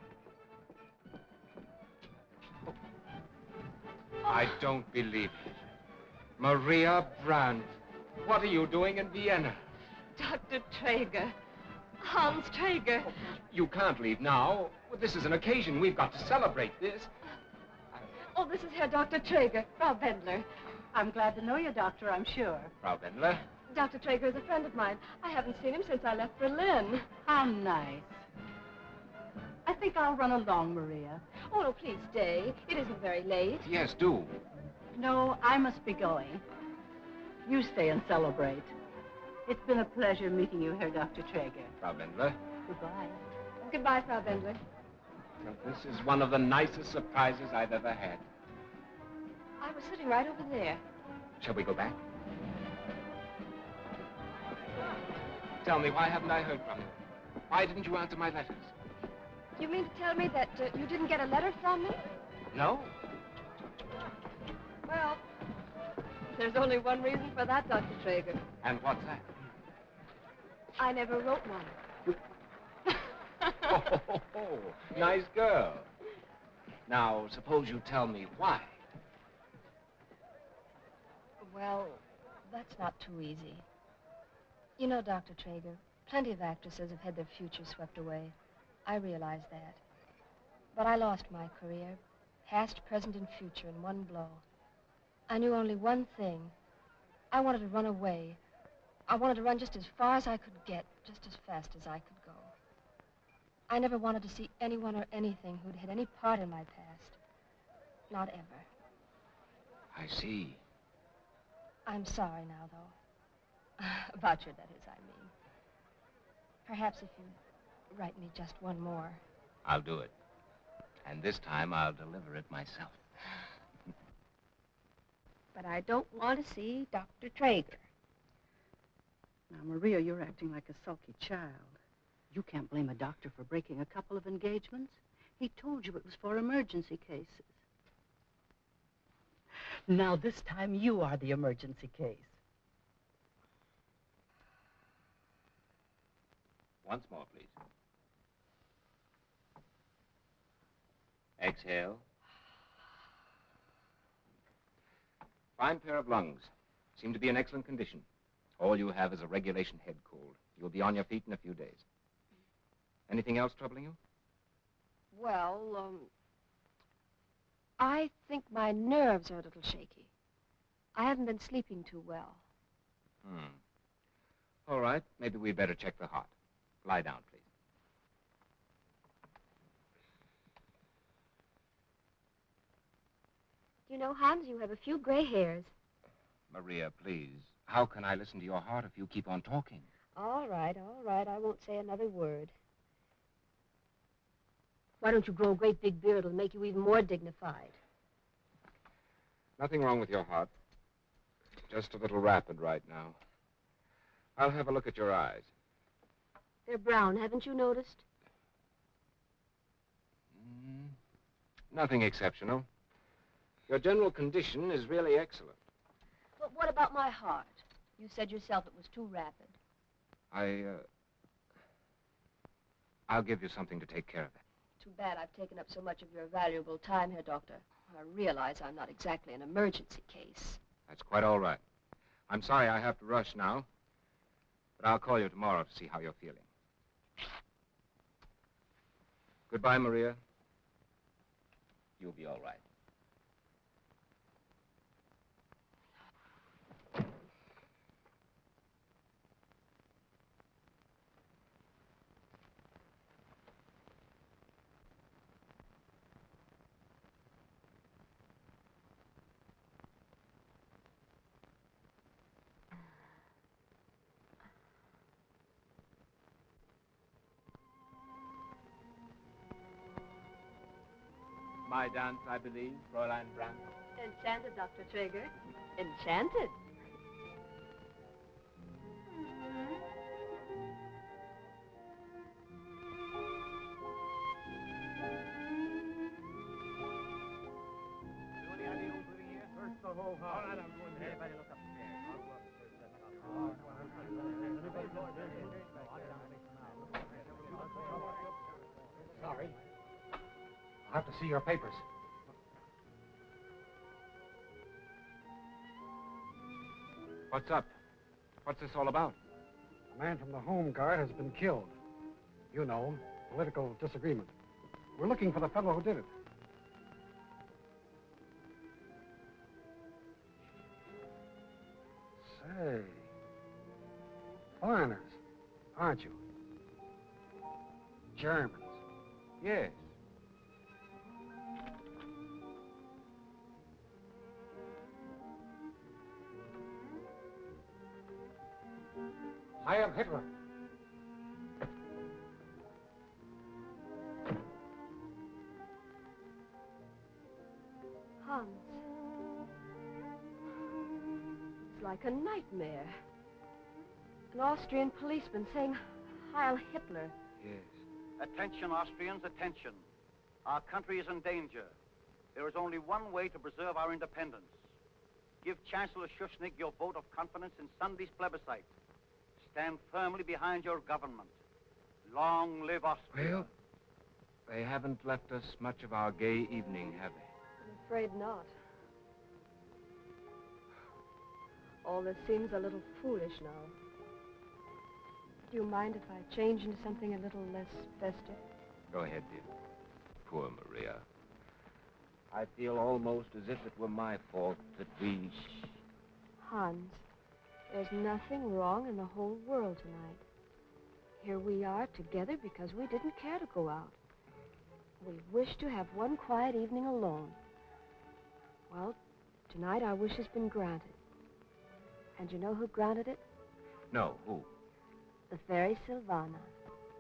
I don't believe it. Maria Brandt, what are you doing in Vienna? Dr. Traeger. Hans Traeger. You can't leave now. Well, this is an occasion. We've got to celebrate this. Oh, this is Herr Dr. Traeger, Frau Wendler. I'm glad to know you, Doctor, I'm sure. Frau Wendler? Dr. Traeger is a friend of mine. I haven't seen him since I left Berlin. How nice. I think I'll run along, Maria. Oh, no, please stay. It isn't very late. Yes, do. No, I must be going. You stay and celebrate. It's been a pleasure meeting you, Herr Dr. Traeger. Frau Wendler? Goodbye. Goodbye, Frau Wendler. Well, this is one of the nicest surprises I've ever had. I was sitting right over there. Shall we go back? Tell me, why haven't I heard from you? Why didn't you answer my letters? You mean to tell me that you didn't get a letter from me? No. Well, there's only one reason for that, Dr. Traeger. And what's that? I never wrote one. Oh, nice girl. Now, suppose you tell me why. Well, that's not too easy. You know, Dr. Traeger, plenty of actresses have had their future swept away. I realize that. But I lost my career, past, present, and future in one blow. I knew only one thing. I wanted to run away. I wanted to run just as far as I could get, just as fast as I could go. I never wanted to see anyone or anything who'd had any part in my past. Not ever. I see. I'm sorry now, though. About your letters, I mean. Perhaps if you'd write me just one more. I'll do it. And this time I'll deliver it myself. But I don't want to see Dr. Traeger. Now, Maria, you're acting like a sulky child. You can't blame a doctor for breaking a couple of engagements. He told you it was for emergency cases. Now, this time you are the emergency case. Once more, please. Exhale. Fine pair of lungs. Seem to be in excellent condition. All you have is a regulation head cold. You'll be on your feet in a few days. Anything else troubling you? Well, I think my nerves are a little shaky. I haven't been sleeping too well. All right. Maybe we'd better check the heart. Lie down, please. You know, Hans, you have a few gray hairs. Maria, please. How can I listen to your heart if you keep on talking? All right. I won't say another word. Why don't you grow a great big beard? It'll make you even more dignified. Nothing wrong with your heart. Just a little rapid right now. I'll have a look at your eyes. They're brown, haven't you noticed? Nothing exceptional. Your general condition is really excellent. But what about my heart? You said yourself it was too rapid. I'll give you something to take care of it. Too bad I've taken up so much of your valuable time here, Doctor. I realize I'm not exactly an emergency case. That's quite all right. I'm sorry I have to rush now, but I'll call you tomorrow to see how you're feeling. Goodbye, Maria. You'll be all right. My dance, I believe, Fräulein Brandt. Enchanted, Dr. Traeger. Enchanted. Search the whole house. All right, I'm going here. Everybody look upstairs. I'll go upstairs. Sorry. I'll have to see your papers. What's up? What's this all about? A man from the Home Guard has been killed. You know, political disagreement. We're looking for the fellow who did it. Say, foreigners, aren't you? Germans. Yes. I am Hitler. Hans. It's like a nightmare. An Austrian policeman saying, Heil Hitler. Yes. Attention, Austrians, attention. Our country is in danger. There is only one way to preserve our independence. Give Chancellor Schuschnigg your vote of confidence in Sunday's plebiscite. Stand firmly behind your government. Long live Austria. Well, they haven't left us much of our gay evening, have they? I'm afraid not. All this seems a little foolish now. Do you mind if I change into something a little less festive? Go ahead, dear. Poor Maria. I feel almost as if it were my fault that we... Hans, there's nothing wrong in the whole world tonight. Here we are together because we didn't care to go out. We wished to have one quiet evening alone. Well, tonight our wish has been granted. And you know who granted it? No, who? The fairy Silvana.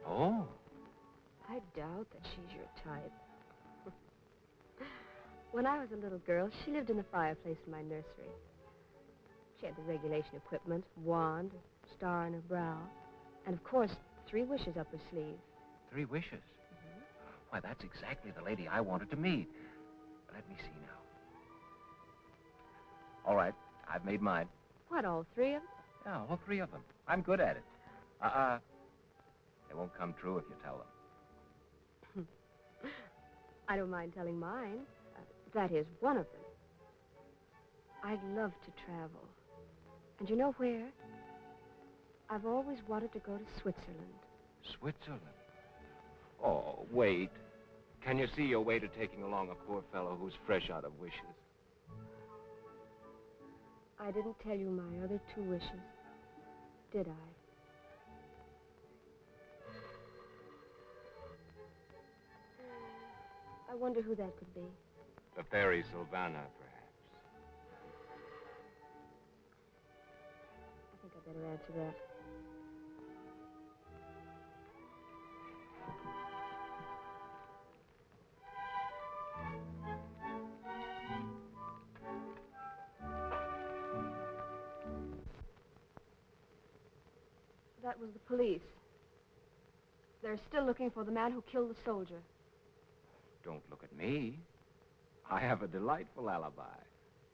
Oh. I doubt that she's your type. When I was a little girl, she lived in the fireplace in my nursery. She had the regulation equipment, wand, a star on her brow, and of course, 3 wishes up her sleeve. 3 wishes? Mm-hmm. Why, that's exactly the lady I wanted to meet. Let me see now. All right, I've made mine. What, all 3 of them? Yeah, all 3 of them. I'm good at it. They won't come true if you tell them. I don't mind telling mine. That is, one of them. I'd love to travel. And you know where? I've always wanted to go to Switzerland. Switzerland? Oh, wait. Can you see your way to taking along a poor fellow who's fresh out of wishes? I didn't tell you my other 2 wishes, did I? I wonder who that could be. The fairy Silvana, perhaps. I think I'd better answer that. That was the police. They're still looking for the man who killed the soldier. Don't look at me. I have a delightful alibi.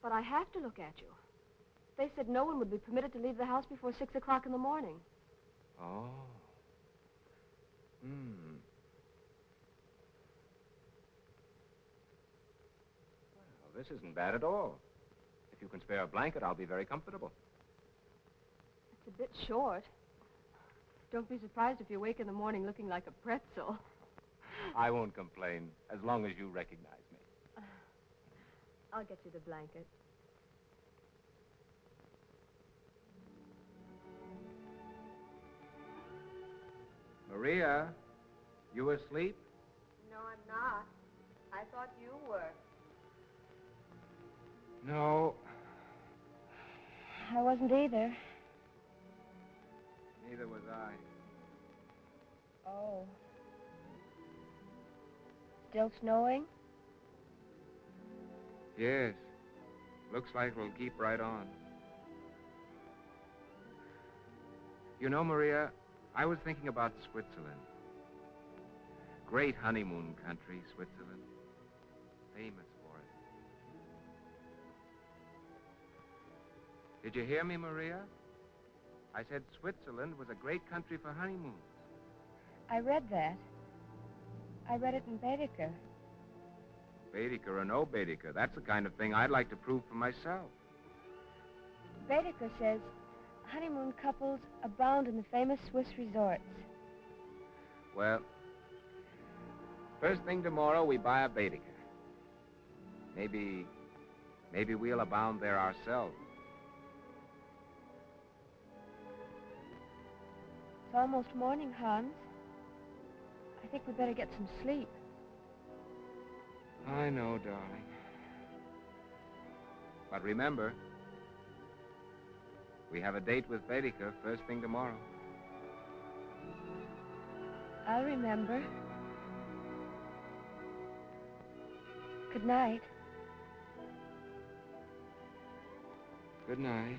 But I have to look at you. They said no one would be permitted to leave the house before 6 o'clock in the morning. Oh. this isn't bad at all. If you can spare a blanket, I'll be very comfortable. It's a bit short. Don't be surprised if you wake in the morning looking like a pretzel. I won't complain, as long as you recognize me. I'll get you the blanket. Maria, you asleep? No, I'm not. I thought you were. No, I wasn't either. neither was I. Oh. Still snowing? Yes, looks like we'll keep right on. You know, Maria, I was thinking about Switzerland. Great honeymoon country, Switzerland. Famous for it. Did you hear me, Maria? I said Switzerland was a great country for honeymoons. I read that. I read it in Baedeker. Baedeker or no Baedeker, that's the kind of thing I'd like to prove for myself. Baedeker says honeymoon couples abound in the famous Swiss resorts. Well, first thing tomorrow, we buy a Baedeker. Maybe we'll abound there ourselves. It's almost morning, Hans. I think we better get some sleep. I know, darling. But remember, we have a date with Baedeker first thing tomorrow. I'll remember. Good night. Good night.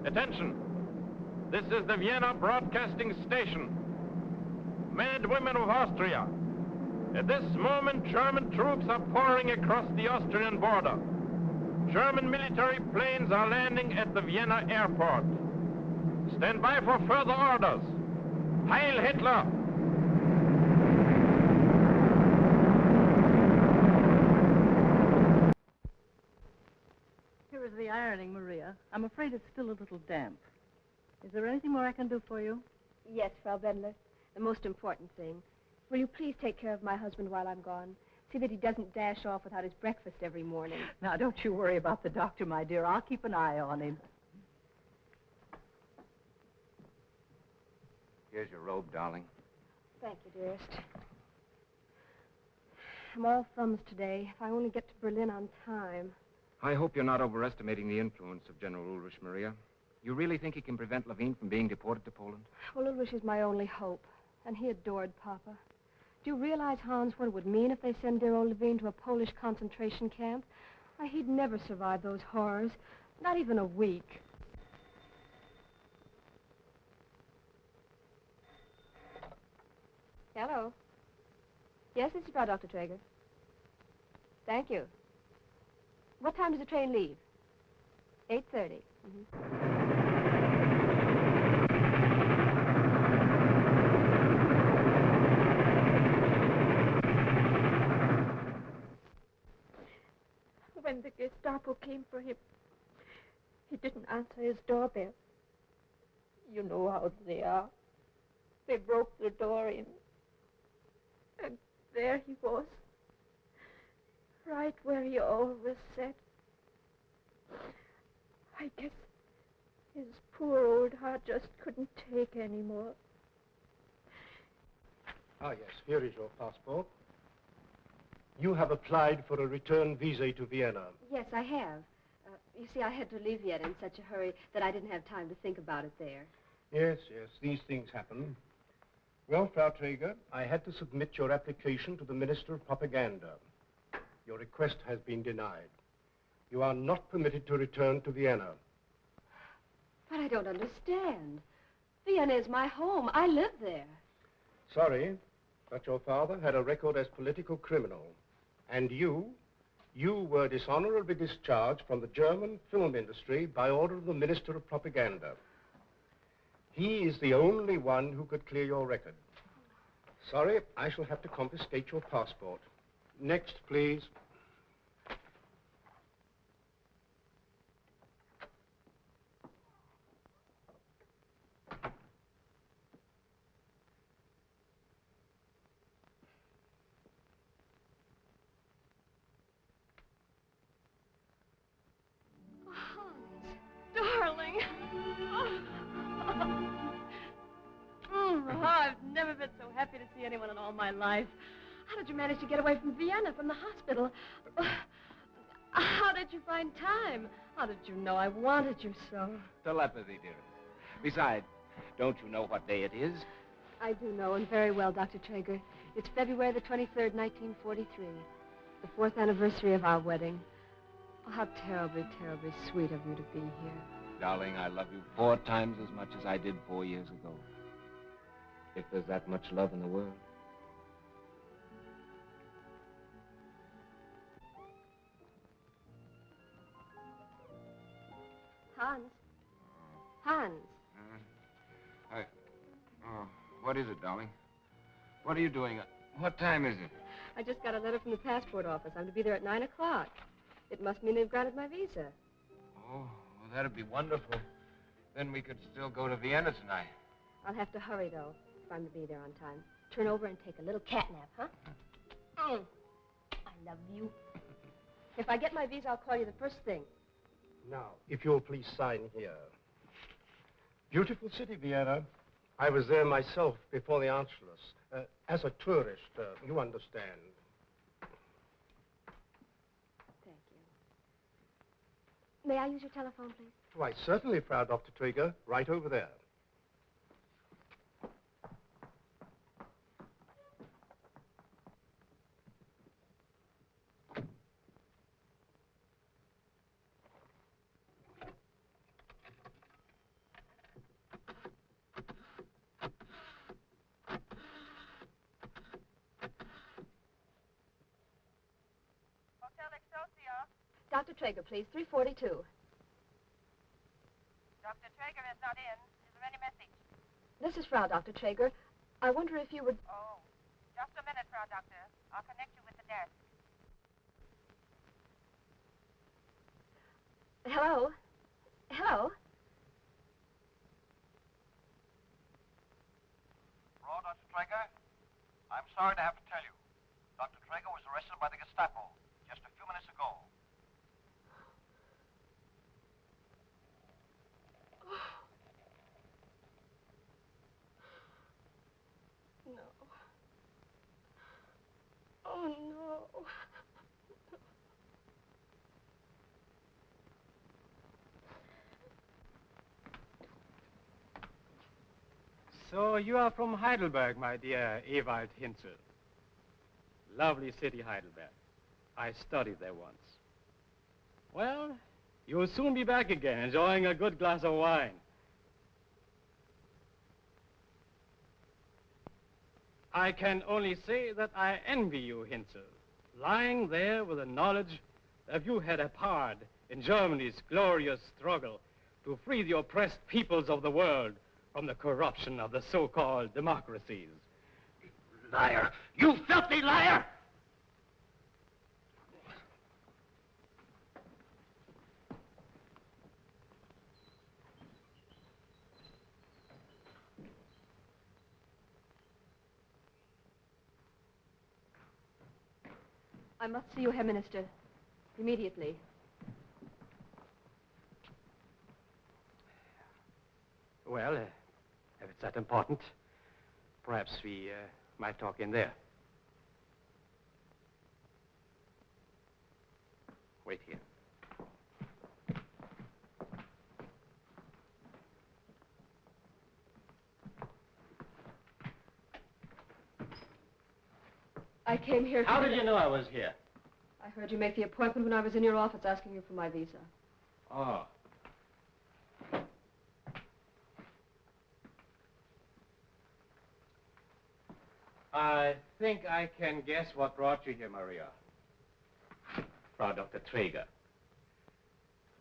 Attention! This is the Vienna Broadcasting Station. Men and women of Austria, at this moment German troops are pouring across the Austrian border. German military planes are landing at the Vienna airport. Stand by for further orders. Heil Hitler! Here is the ironing, Maria. I'm afraid it's still a little damp. Is there anything more I can do for you? Yes, Frau Bendler. The most important thing. Will you please take care of my husband while I'm gone? See that he doesn't dash off without his breakfast every morning. Now, don't you worry about the doctor, my dear. I'll keep an eye on him. Here's your robe, darling. Thank you, dearest. I'm all thumbs today. If I only get to Berlin on time. I hope you're not overestimating the influence of General Ulrich, Maria. You really think he can prevent Levine from being deported to Poland? Well, Ulrich is my only hope. And he adored Papa. Do you realize, Hans, what it would mean if they send dear old Levine to a Polish concentration camp? Why, he'd never survive those horrors. Not even a week. Hello. Yes, this is Frau Dr. Traeger. Thank you. What time does the train leave? 8:30. When the Gestapo came for him, he didn't answer his doorbell. You know how they are. They broke the door in. And there he was. Right where he always sat. I guess his poor old heart just couldn't take any more. Ah, yes, here is your passport. You have applied for a return visa to Vienna. Yes, I have. You see, I had to leave Vienna in such a hurry that I didn't have time to think about it there. Yes, these things happen. Well, Frau Traeger, I had to submit your application to the Minister of Propaganda. Your request has been denied. You are not permitted to return to Vienna. But I don't understand. Vienna is my home. I live there. Sorry, but your father had a record as political criminal. And you were dishonorably discharged from the German film industry by order of the Minister of Propaganda. He is the only one who could clear your record. Sorry, I shall have to confiscate your passport. Next, please. Darling. I've never been so happy to see anyone in all my life. How did you manage to get away from Vienna, from the hospital? How did you find time? How did you know I wanted you so? Telepathy, dearest. Besides, don't you know what day it is? I do know, and very well, Dr. Traeger. It's February the 23rd, 1943. The 4th anniversary of our wedding. Oh, how terribly, terribly sweet of you to be here. Darling, I love you 4 times as much as I did 4 years ago. If there's that much love in the world. Hans. What is it, darling? What are you doing? What time is it? I just got a letter from the passport office. I'm to be there at 9 o'clock. It must mean they've granted my visa. Oh, well, that'd be wonderful. Then we could still go to Vienna tonight. I'll have to hurry, though, if I'm to be there on time. Turn over and take a little cat nap, huh? I love you. If I get my visa, I'll call you the first thing. Now, if you'll please sign here. Beautiful city, Vienna. I was there myself before the Anschluss. As a tourist, you understand. Thank you. May I use your telephone, please? Why, certainly, Frau Dr. Traeger. Right over there. Dr. Traeger, please, 342. Dr. Traeger is not in. Is there any message? This is Frau Dr. Traeger. I wonder if you would... Oh, just a minute, Frau Doctor. I'll connect you with the desk. Hello? Hello? Hello, Dr. Traeger? I'm sorry to have to tell you. Dr. Traeger was arrested by the Gestapo just a few minutes ago. No. Oh, no. So you are from Heidelberg, my dear Ewald Hinzel. Lovely city, Heidelberg. I studied there once. Well, you'll soon be back again, enjoying a good glass of wine. I can only say that I envy you, Hinzel, lying there with the knowledge that you had a part in Germany's glorious struggle to free the oppressed peoples of the world from the corruption of the so-called democracies. Liar! You filthy liar! I must see you, Herr Minister. Immediately. Well, if it's that important, perhaps we Might talk in there. Wait here. I came here... How did you know I was here? I heard you make the appointment when I was in your office asking you for my visa. Oh. I think I can guess what brought you here, Maria. Frau Dr. Traeger.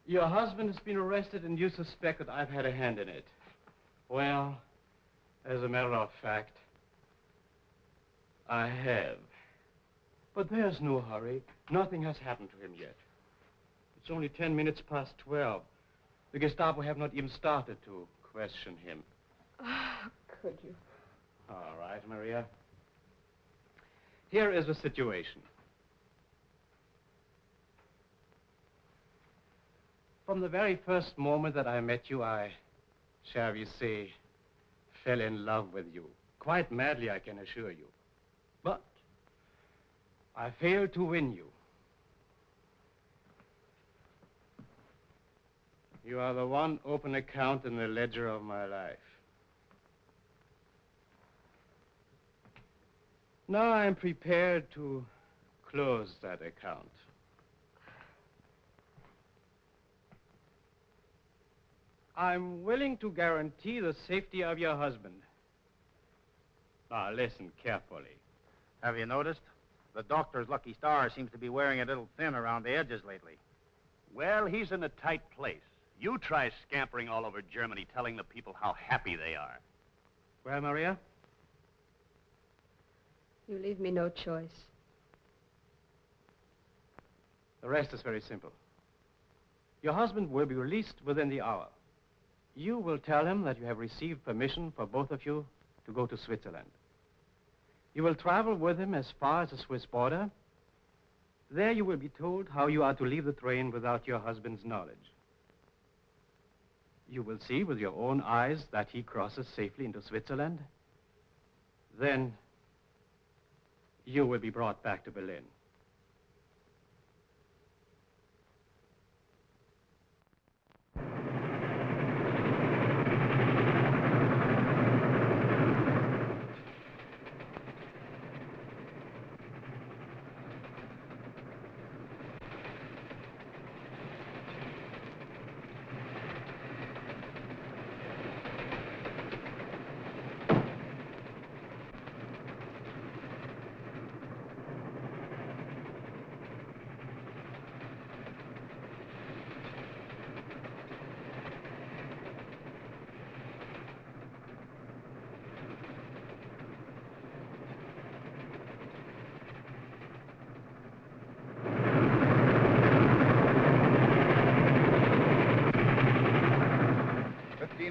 Your husband has been arrested and you suspect that I've had a hand in it. Well, as a matter of fact, I have. But there's no hurry. Nothing has happened to him yet. It's only 10 minutes past 12. The Gestapo have not even started to question him. Could you? All right, Maria. Here is the situation. From the very first moment that I met you, I, shall we say, fell in love with you. Quite madly, I can assure you. But I failed to win you. You are the one open account in the ledger of my life. Now I'm prepared to close that account. I'm willing to guarantee the safety of your husband. Now, listen carefully. Have you noticed? The doctor's lucky star seems to be wearing a little thin around the edges lately. Well, he's in a tight place. You try scampering all over Germany telling the people how happy they are. Well, Maria? You leave me no choice. The rest is very simple. Your husband will be released within the hour. You will tell him that you have received permission for both of you to go to Switzerland. You will travel with him as far as the Swiss border. There you will be told how you are to leave the train without your husband's knowledge. You will see with your own eyes that he crosses safely into Switzerland. Then you will be brought back to Berlin.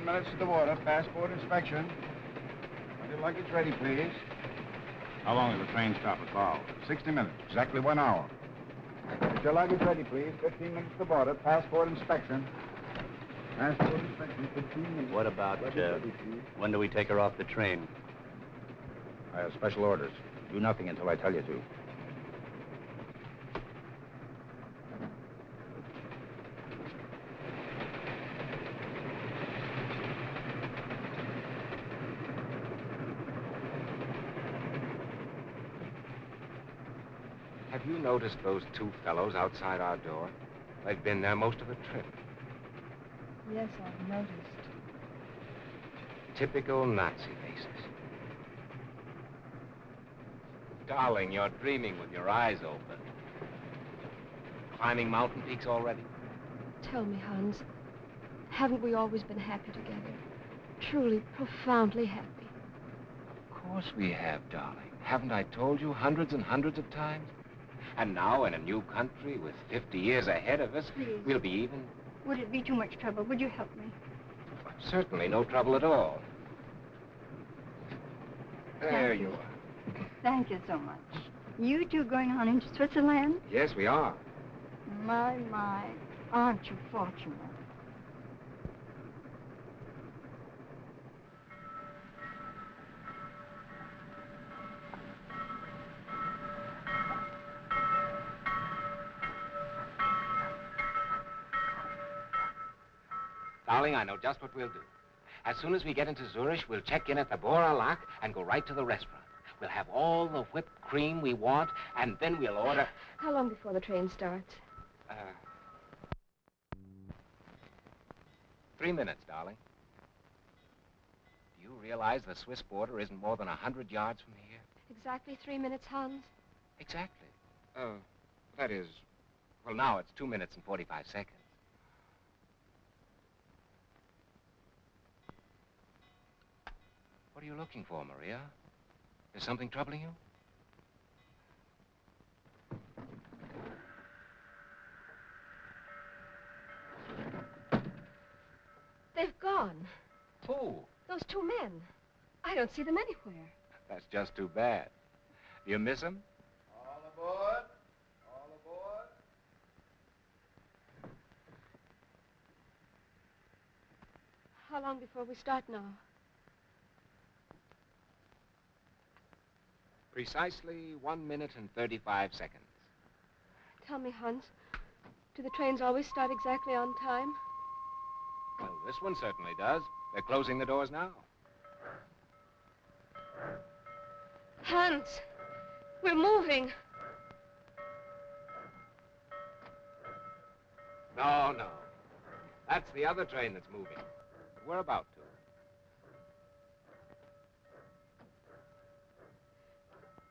Minutes to the border, passport inspection. Get your luggage ready, please. How long does the train stop at Ball? 60 minutes, exactly 1 hour. Get your luggage ready, please. 15 minutes to the border, passport inspection. Passport inspection, 15 minutes. What about, when do we take her off the train? I have special orders. Do nothing until I tell you to. Have you noticed those two fellows outside our door? They've been there most of the trip. Yes, I've noticed. Typical Nazi faces. Darling, you're dreaming with your eyes open. Climbing mountain peaks already? Tell me, Hans, haven't we always been happy together? Truly, profoundly happy. Of course we have, darling. Haven't I told you hundreds and hundreds of times? And now, in a new country with 50 years ahead of us, Please. We'll be even. Would it be too much trouble? Would you help me? Certainly no trouble at all. There you are. Thank you so much. You two going on into Switzerland? Yes, we are. My, aren't you fortunate? Darling, I know just what we'll do. As soon as we get into Zurich, we'll check in at the Bora Lac and go right to the restaurant. We'll have all the whipped cream we want, and then we'll order... How long before the train starts? 3 minutes, darling. Do you realize the Swiss border isn't more than 100 yards from here? Exactly 3 minutes, Hans? Exactly. That is... Well, now it's 2 minutes and 45 seconds. What are you looking for, Maria? Is something troubling you? They've gone. Who? Those two men. I don't see them anywhere. That's just too bad. Do you miss them? All aboard. All aboard. How long before we start now? Precisely 1 minute and 35 seconds. Tell me, Hans, do the trains always start exactly on time? Well, this one certainly does. They're closing the doors now. Hans, we're moving. No, no. That's the other train that's moving. We're about to.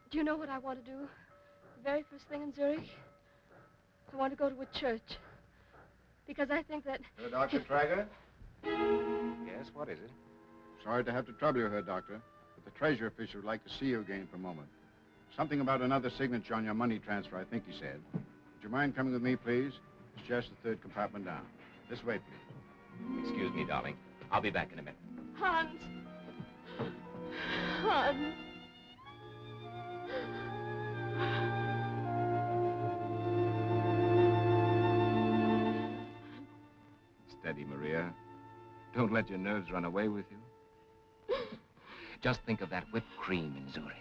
Do you know what I want to do? The very first thing in Zurich? I want to go to a church. Because I think that... Dr. Traeger? Yes, what is it? Sorry to have to trouble you, Herr Doctor, but the treasury official would like to see you again for a moment. Something about another signature on your money transfer, I think he said. Would you mind coming with me, please? It's just the third compartment down. This way, please. Excuse me, darling. I'll be back in a minute. Hans! Hans! Steady, Maria. Don't let your nerves run away with you. Just think of that whipped cream in Zurich.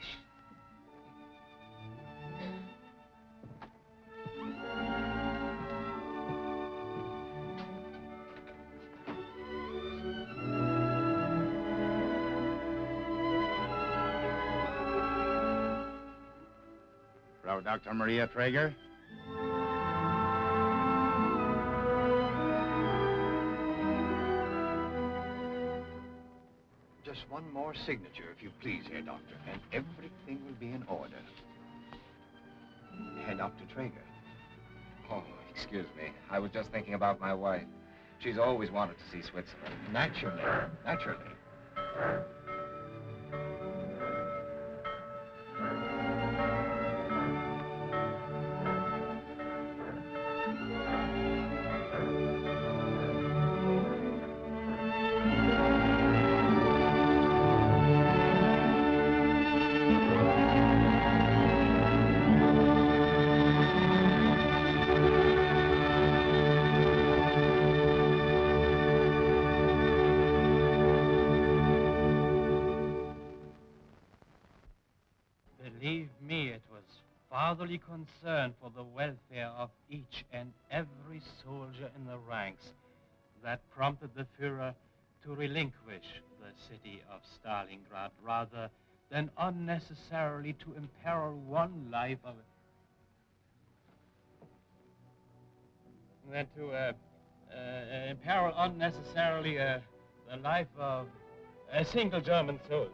Frau Dr. Maria Traeger? Just one more signature, if you please, Herr Doctor, and everything will be in order. Herr Dr. Traeger. Oh, excuse me. I was just thinking about my wife. She's always wanted to see Switzerland. Naturally, naturally. Believe me, it was fatherly concern for the welfare of each and every soldier in the ranks that prompted the Führer to relinquish the city of Stalingrad rather than unnecessarily to imperil one life of... than to imperil unnecessarily the life of a single German soldier.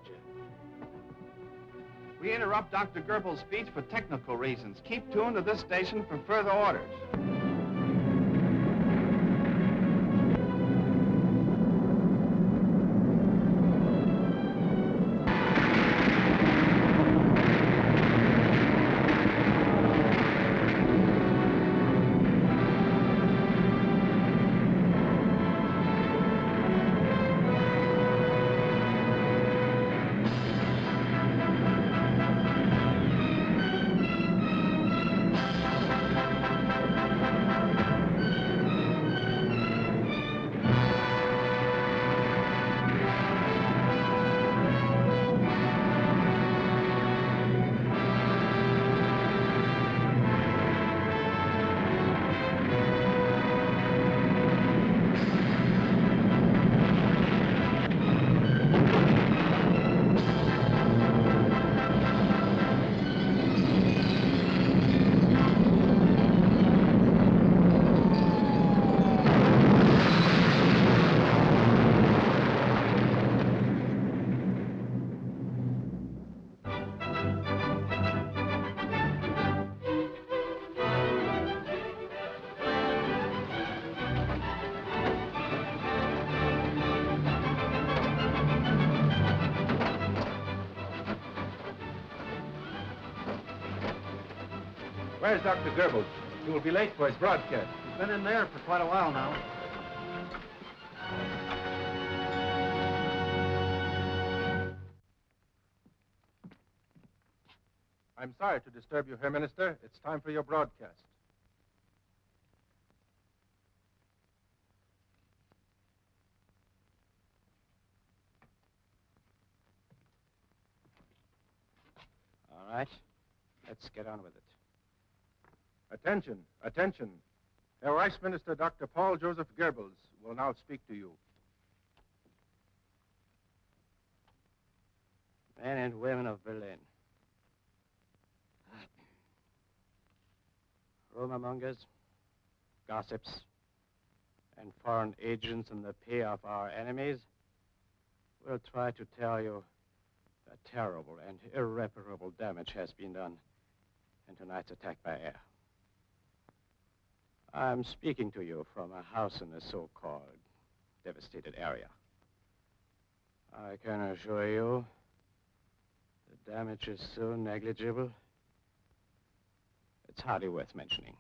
We interrupt Dr. Göbbels' speech for technical reasons. Keep tuned to this station for further orders. Where's Dr. Göbbels? He will be late for his broadcast. He's been in there for quite a while now. I'm sorry to disturb you, Herr Minister. It's time for your broadcast. All right. Let's get on with it. Attention, attention. Herr Reichsminister Dr. Paul Joseph Göbbels will now speak to you. Men and women of Berlin. Rumormongers, gossips, and foreign agents in the pay of our enemies will try to tell you that terrible and irreparable damage has been done in tonight's attack by air. I'm speaking to you from a house in the so-called devastated area. I can assure you the damage is so negligible, it's hardly worth mentioning.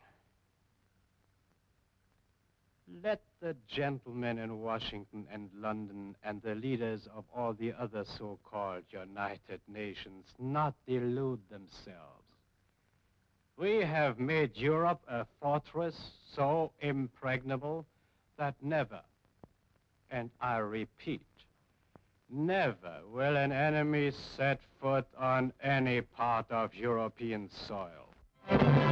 Let the gentlemen in Washington and London and the leaders of all the other so-called United Nations not delude themselves. We have made Europe a fortress so impregnable that never, and I repeat, never will an enemy set foot on any part of European soil.